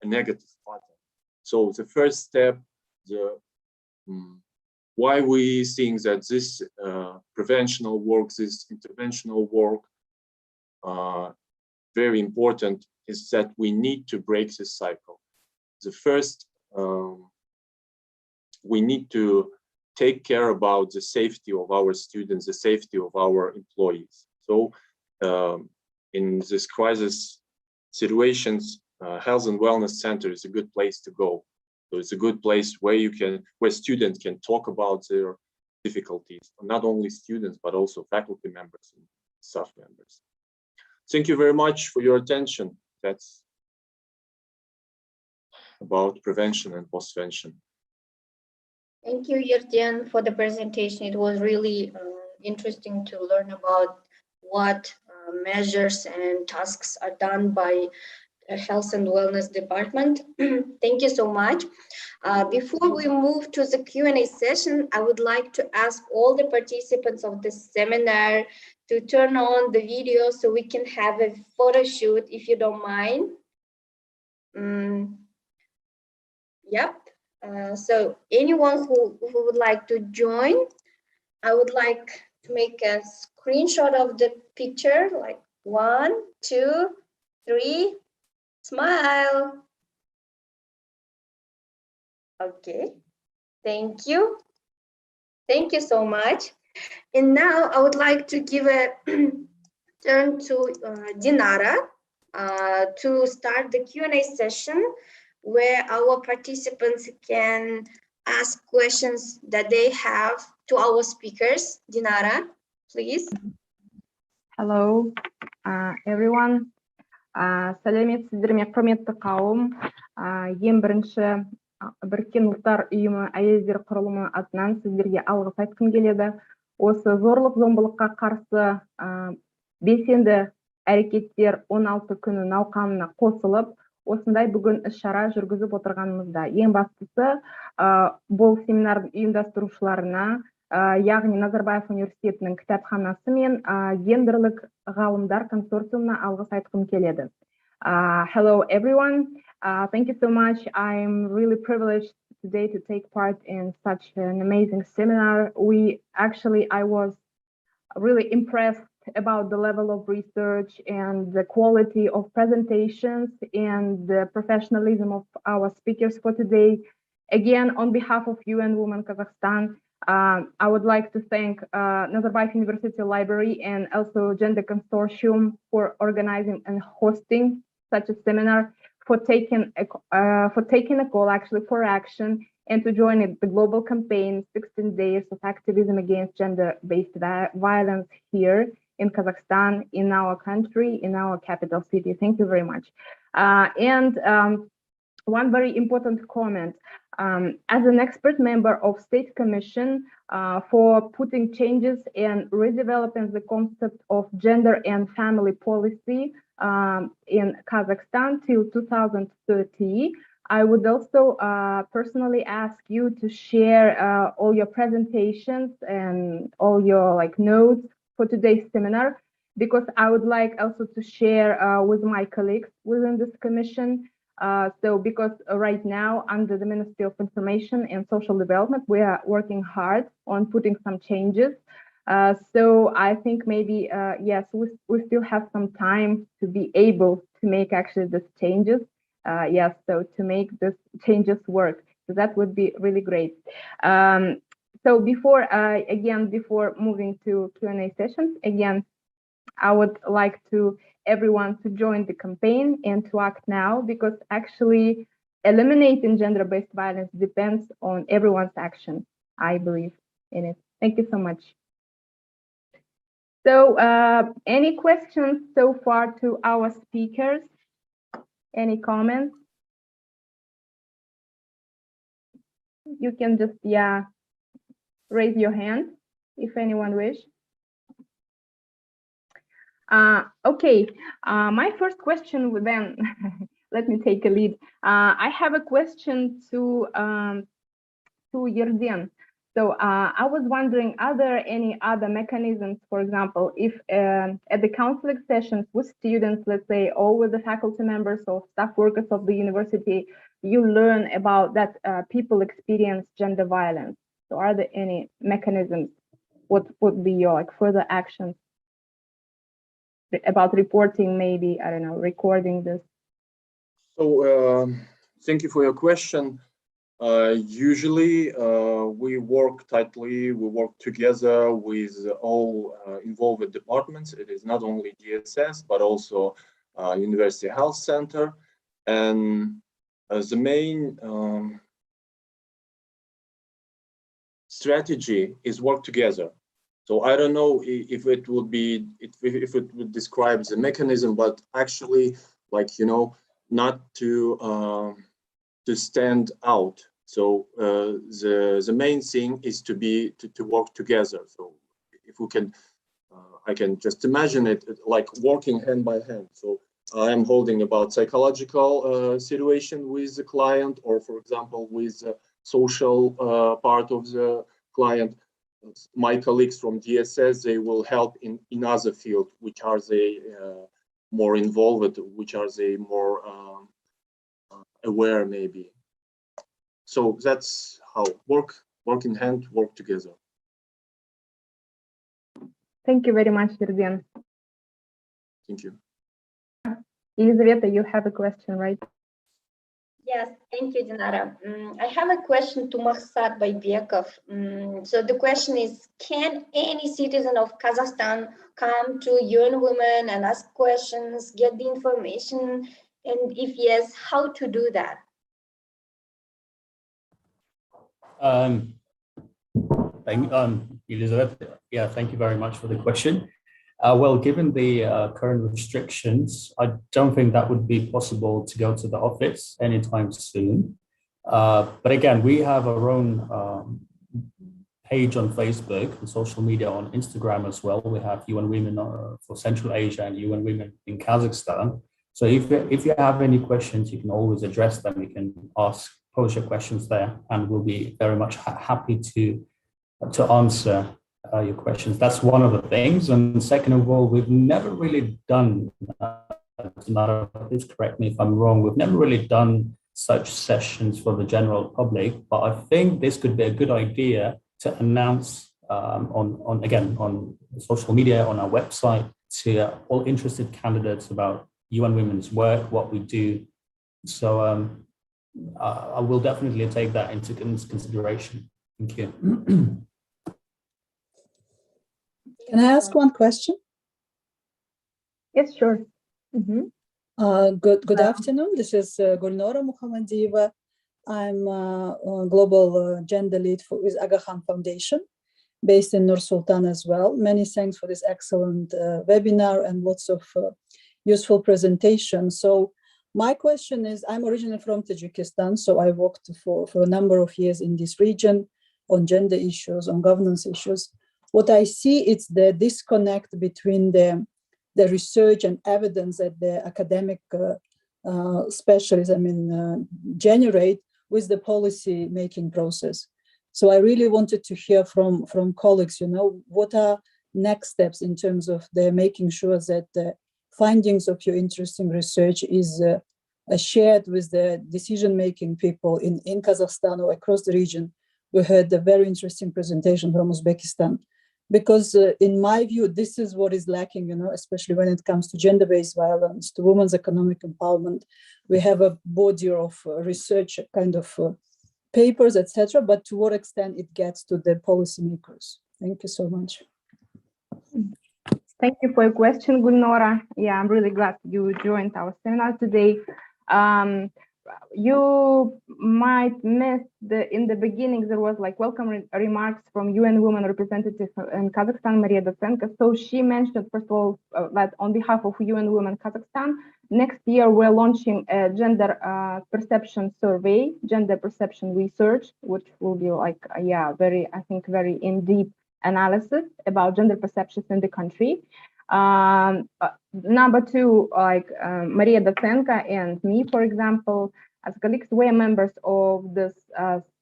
a negative pattern. So the first step, why we think that this preventional work, this interventional work, very important, is that we need to break this cycle. The first we need to take care about the safety of our students, the safety of our employees. So in this crisis situations, health and wellness center is a good place to go. So it's a good place where where students can talk about their difficulties, not only students, but also faculty members and staff members. Thank you very much for your attention. That's about prevention and postvention. Thank you, Yerden, for the presentation. It was really interesting to learn about what measures and tasks are done by Health and Wellness Department. Thank you so much. Before we move to the Q&A session, I would like to ask all the participants of this seminar to turn on the video so we can have a photo shoot, if you don't mind. Yep. So anyone who would like to join, I would like to make a screenshot of the picture, like 1, 2, 3, smile. Okay, thank you. Thank you so much. And now I would like to give a turn to Dinara to start the Q&A session, where our participants can ask questions that they have to our speakers. Dinara, please. Hello, everyone. Сәлеметсіздер ме, құрметті қауым. Ең бірінші Біріккен ұлттар ұйымы әйелдер құрылымы атынан сіздерге алғыс айтқым келеді. Осы зорлық зомбылыққа қарсы белсенді әрекеттер 16 күні науқанына қосылып, осындай бүгін іс-шара жүргізіп отырғанымызда. Ең бастысы бұл семинардың ұйымдастырушыларына, яғни Назарбаев университетінің кітапханасы мен гендерлік ғалымдар консорциумына алғыс айтқым келеді. Hello everyone, thank you so much. I'm really privileged today to take part in such an amazing seminar. I was really impressed about the level of research and the quality of presentations and the professionalism of our speakers for today. Again, on behalf of UN Women Kazakhstan, I would like to thank Nazarbayev University Library and also Gender Consortium for organizing and hosting such a seminar, for taking a call actually for action and to join the global campaign 16 days of activism against gender-based violence here in Kazakhstan, in our country, in our capital city. Thank you very much. One very important comment. As an expert member of State Commission for putting changes and redeveloping the concept of gender and family policy in Kazakhstan till 2030, I would also personally ask you to share all your presentations and all your notes for today's seminar, because I would like also to share with my colleagues within this commission. Because right now under the Ministry of Information and Social Development, we are working hard on putting some changes. So I think maybe, yes, we still have some time to be able to make actually these changes. Yes, so to make these changes work. So that would be really great. So before moving to Q&A sessions, again, I would like to everyone to join the campaign and to act now, because actually eliminating gender-based violence depends on everyone's action. I believe in it. Thank you so much. So any questions so far to our speakers? Any comments? You can just, raise your hand if anyone wish. Okay, my first question would then, let me take a lead. I have a question to Yerden. So I was wondering, are there any other mechanisms, for example, if at the counseling sessions with students, let's say, or with the faculty members or staff workers of the university, you learn about that people experience gender violence? So are there any mechanisms? What would be your further actions about reporting, maybe, I don't know, recording this? So thank you for your question. Usually, we work tightly, we work together with all involved departments. It is not only DSS, but also University Health Center. And the main strategy is work together. So I don't know if it would be, if it would describe the mechanism, but actually, like, you know, not to stand out. So the main thing is to work together. So if we can, I can just imagine it like working hand by hand. So I am holding about psychological situation with the client, or for example, with the social part of the client. My colleagues from DSS, they will help in other field, which are they more involved, which are they more aware maybe. So that's how work in hand, work together. Thank you very much, Yerden. Thank you. Elizaveta, you have a question, right? Yes, thank you, Dinara. I have a question to Maksat Baybekov. So the question is, can any citizen of Kazakhstan come to UN Women and ask questions, get the information? And if yes, how to do that? Elizabeth, yeah, thank you very much for the question. Well, given the current restrictions, I don't think that would be possible to go to the office anytime soon. But again, we have our own page on Facebook and social media on Instagram as well. We have UN Women for Central Asia and UN Women in Kazakhstan. So if you have any questions, you can always address them. You can pose your questions there, and we'll be very much happy to answer your questions. That's one of the things. And second of all, we've never really done, please correct me if I'm wrong, we've never really done such sessions for the general public, but I think this could be a good idea to announce on social media, on our website, to all interested candidates about UN Women's work, what we do. So I will definitely take that into consideration. Thank you. Can I ask one question? Yes, sure. Good afternoon. This is Gulnora Muhammadiyeva. I'm a global gender lead with Aga Khan Foundation, based in Nur Sultan as well. Many thanks for this excellent webinar and lots of useful presentations. So my question is, I'm originally from Tajikistan, so I worked for a number of years in this region on gender issues, on governance issues. What I see is the disconnect between the research and evidence that the academic specialists, generate with the policy making process. So I really wanted to hear from colleagues, what are next steps in terms of the making sure that the findings of your interesting research is shared with the decision-making people in Kazakhstan or across the region. We heard a very interesting presentation from Uzbekistan, because in my view, this is what is lacking, especially when it comes to gender-based violence, to women's economic empowerment. We have a body of research kind of papers, etc., but to what extent it gets to the policymakers? Thank you so much. Thank you for your question, Gulnora. Yeah, I'm really glad you joined our seminar today. You might miss in the beginning, there was like welcome remarks from UN Women representative in Kazakhstan, Maria Docenko. So she mentioned, first of all, that on behalf of UN Women Kazakhstan, next year we're launching a gender perception survey, gender perception research, which will be like, very in-depth analysis about gender perceptions in the country. Number two, like Maria Docenko and me, for example, as colleagues, we're members of this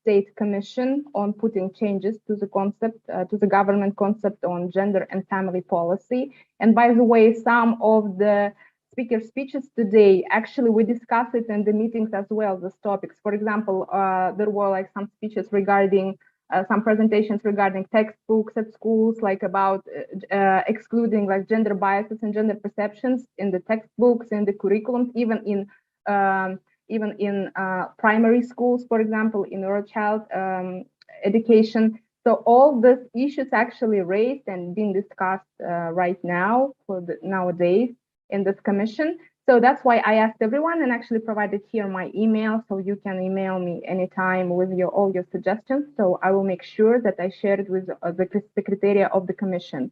state commission on putting changes to the concept, to the government concept on gender and family policy. And by the way, some of the speaker speeches today, actually we discussed it in the meetings as well, these topics. For example, there were like some speeches regarding some presentations regarding textbooks at schools, like about excluding like gender biases and gender perceptions in the textbooks, in the curriculums, even in even in primary schools, for example, in early child education. So all these issues actually raised and being discussed right now nowadays in this commission. So that's why I asked everyone and actually provided here my email, so you can email me anytime with all your suggestions. So I will make sure that I share it with the Secretariat of the Commission,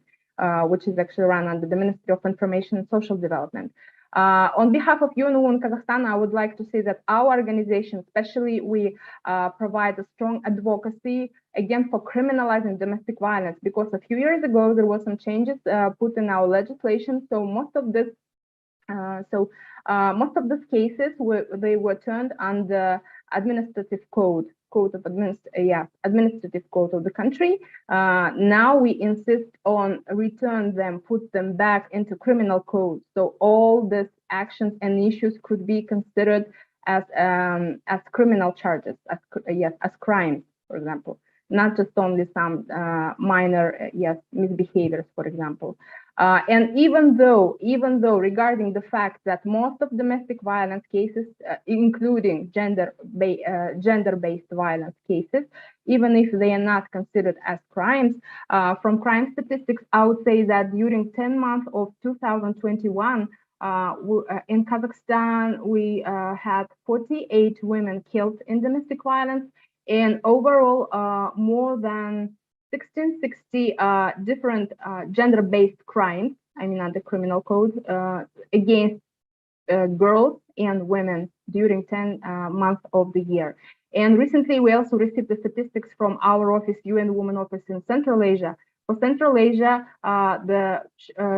which is actually run under the Ministry of Information and Social Development. On behalf of UN Women Kazakhstan, I would like to say that our organization, especially, we provide a strong advocacy again for criminalizing domestic violence, because a few years ago there were some changes put in our legislation. So most of this, most of these cases they were turned under administrative administrative code of the country. Now we insist on return them, put them back into criminal code. So all these actions and issues could be considered as criminal charges, as crimes, for example, not just only some minor misbehaviors, for example. And even though regarding the fact that most of domestic violence cases, including gender-based violence cases, even if they are not considered as crimes, from crime statistics, I would say that during 10 months of 2021, in Kazakhstan, we had 48 women killed in domestic violence, and overall more than 1660 different gender-based crimes, I mean under criminal code, against girls and women during 10 months of the year. And recently we also received the statistics from our office, UN Women Office in Central Asia. For Central Asia, the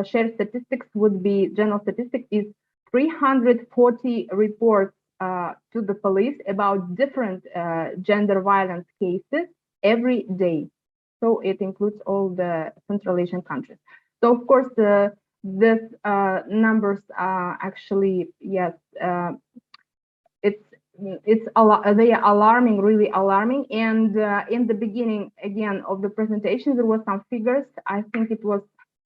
shared statistics would be, general statistics is 340 reports to the police about different gender violence cases every day. So it includes all the Central Asian countries. So of course, these numbers are actually, yes, they are alarming, really alarming. And in the beginning, again, of the presentation, there were some figures. I think it was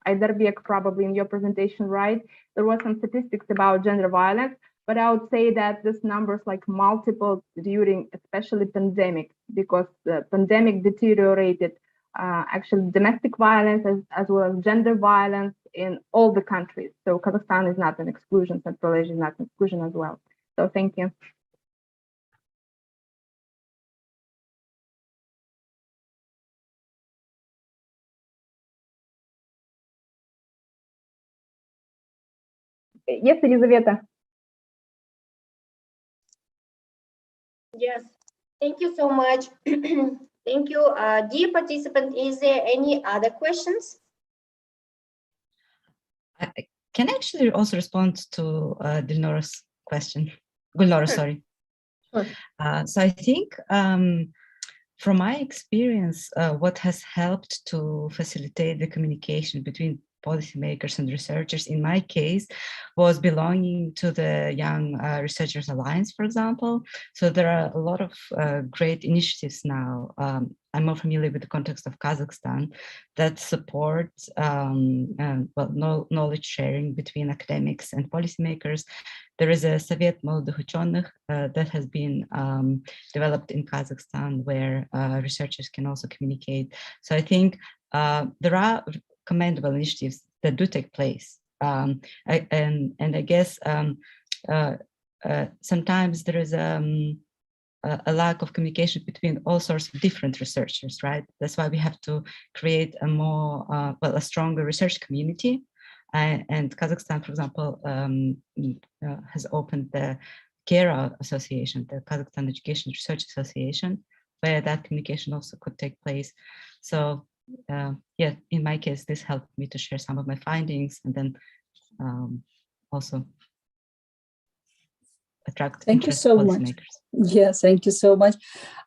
Aydarbiek probably in your presentation, right? There were some statistics about gender violence, but I would say that this numbers like multiple during especially pandemic, because the pandemic deteriorated actually domestic violence as well as gender violence in all the countries. So Kazakhstan is not an exclusion, Central Asia is not an exclusion as well. So thank you. Yes, Elizaveta. Yes, thank you so much. Thank you. Dear participant, is there any other questions? I can actually also respond to Dilnora's question. Gulnora, sorry. Sure. So I think from my experience, what has helped to facilitate the communication between policymakers and researchers, in my case, was belonging to the Young Researchers Alliance, for example. So there are a lot of great initiatives now. I'm more familiar with the context of Kazakhstan that support knowledge sharing between academics and policymakers. There is a Soviet Молодых Ученых that has been developed in Kazakhstan, where researchers can also communicate. So I think there are commendable initiatives that do take place. And I guess sometimes there is a lack of communication between all sorts of different researchers, right? That's why we have to create a more, a stronger research community. And Kazakhstan, for example, has opened the KERA Association, the Kazakhstan Education Research Association, where that communication also could take place. So yeah, in my case, this helped me to share some of my findings and then also attract Thank you so much. Yes, thank you so much.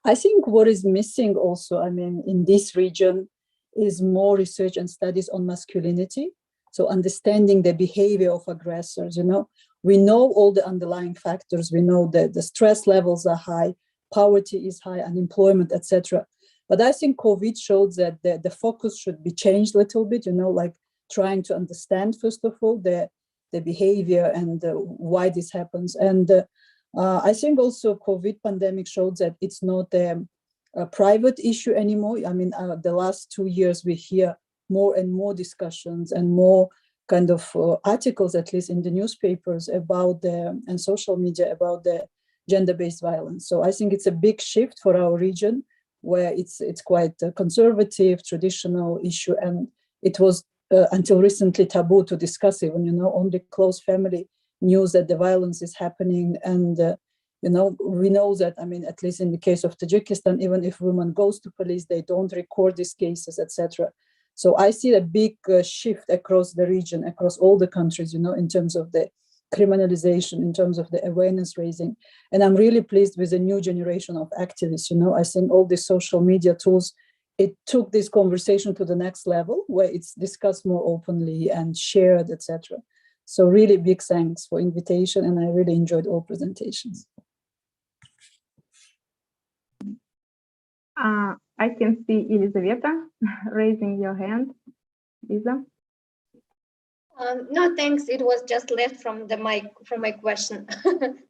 I think what is missing also, I mean, in this region is more research and studies on masculinity. So understanding the behavior of aggressors, you know, we know all the underlying factors. We know that the stress levels are high, poverty is high, unemployment, etc. But I think COVID showed that the focus should be changed a little bit, you know, like trying to understand, first of all, the behavior and why this happens. And I think also COVID pandemic showed that it's not a private issue anymore. I mean, the last 2 years we hear more and more discussions and more kind of articles, at least in the newspapers, about and social media about the gender-based violence. So I think it's a big shift for our region, where it's quite a conservative, traditional issue, and it was until recently taboo to discuss even, only close family knew that the violence is happening. And we know that, I mean, at least in the case of Tajikistan, even if women goes to police, they don't record these cases, etc. So I see a big shift across the region, across all the countries, in terms of the criminalization, in terms of the awareness raising. And I'm really pleased with the new generation of activists. I think all these social media tools, it took this conversation to the next level, where it's discussed more openly and shared, etc. So really big thanks for invitation, and I really enjoyed all presentations. I can see Elizaveta raising your hand. Lisa? No, thanks. It was just left from my question.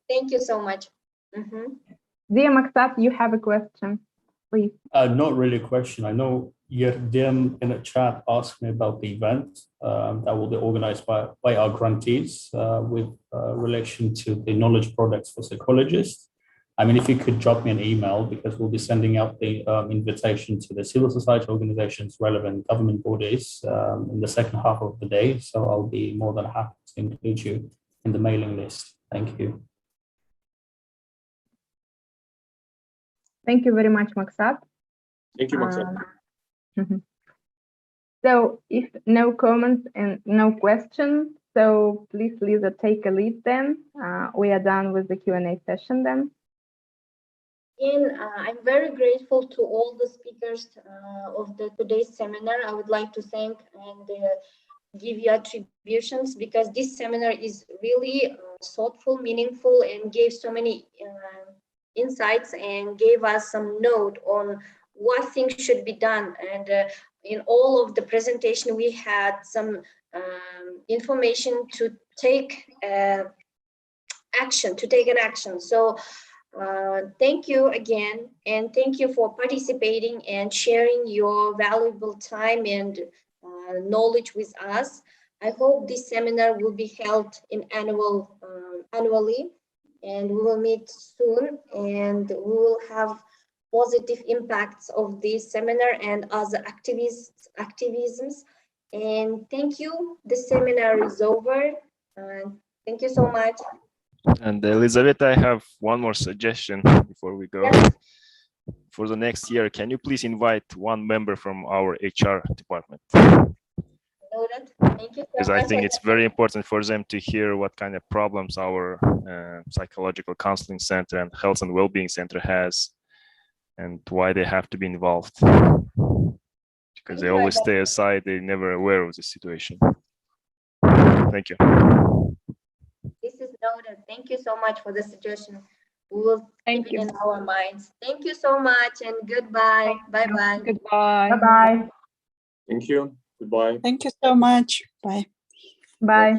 Thank you so much. Dear Maksat, you have a question, please. Not really a question. I know Yerdim in the chat asked me about the event that will be organized by our grantees with relation to the knowledge products for psychologists. I mean, if you could drop me an email, because we'll be sending out the invitation to the civil society organizations, relevant government bodies in the second half of the day. So I'll be more than happy to include you in the mailing list. Thank you. Thank you very much, Maksat. Thank you, Maksat. So if no comments and no questions, so please, Lisa, take a lead then. We are done with the Q&A session then. Again, I'm very grateful to all the speakers of today's seminar. I would like to thank and give you attributions, because this seminar is really thoughtful, meaningful, and gave so many insights and gave us some note on what things should be done. And in all of the presentation, we had some information to take action, an action. So thank you again, and thank you for participating and sharing your valuable time and knowledge with us. I hope this seminar will be held in annually, and we will meet soon, and we will have positive impacts of this seminar and other activisms. And thank you. The seminar is over. Thank you so much. And Elizaveta, I have one more suggestion before we go. Yes. For the next year, can you please invite one member from our HR department? Noted. Thank you so Because much. I think it's very important for them to hear what kind of problems our psychological counseling center and health and well-being center has, and why they have to be involved. Because they always stay aside, they're never aware of the situation. Thank you. This is noted. Thank you so much for the suggestion. We will keep it in our minds. Thank you so much, and goodbye. Bye-bye. Goodbye. Bye-bye. Thank you. Goodbye. Thank you so much. Bye. Bye.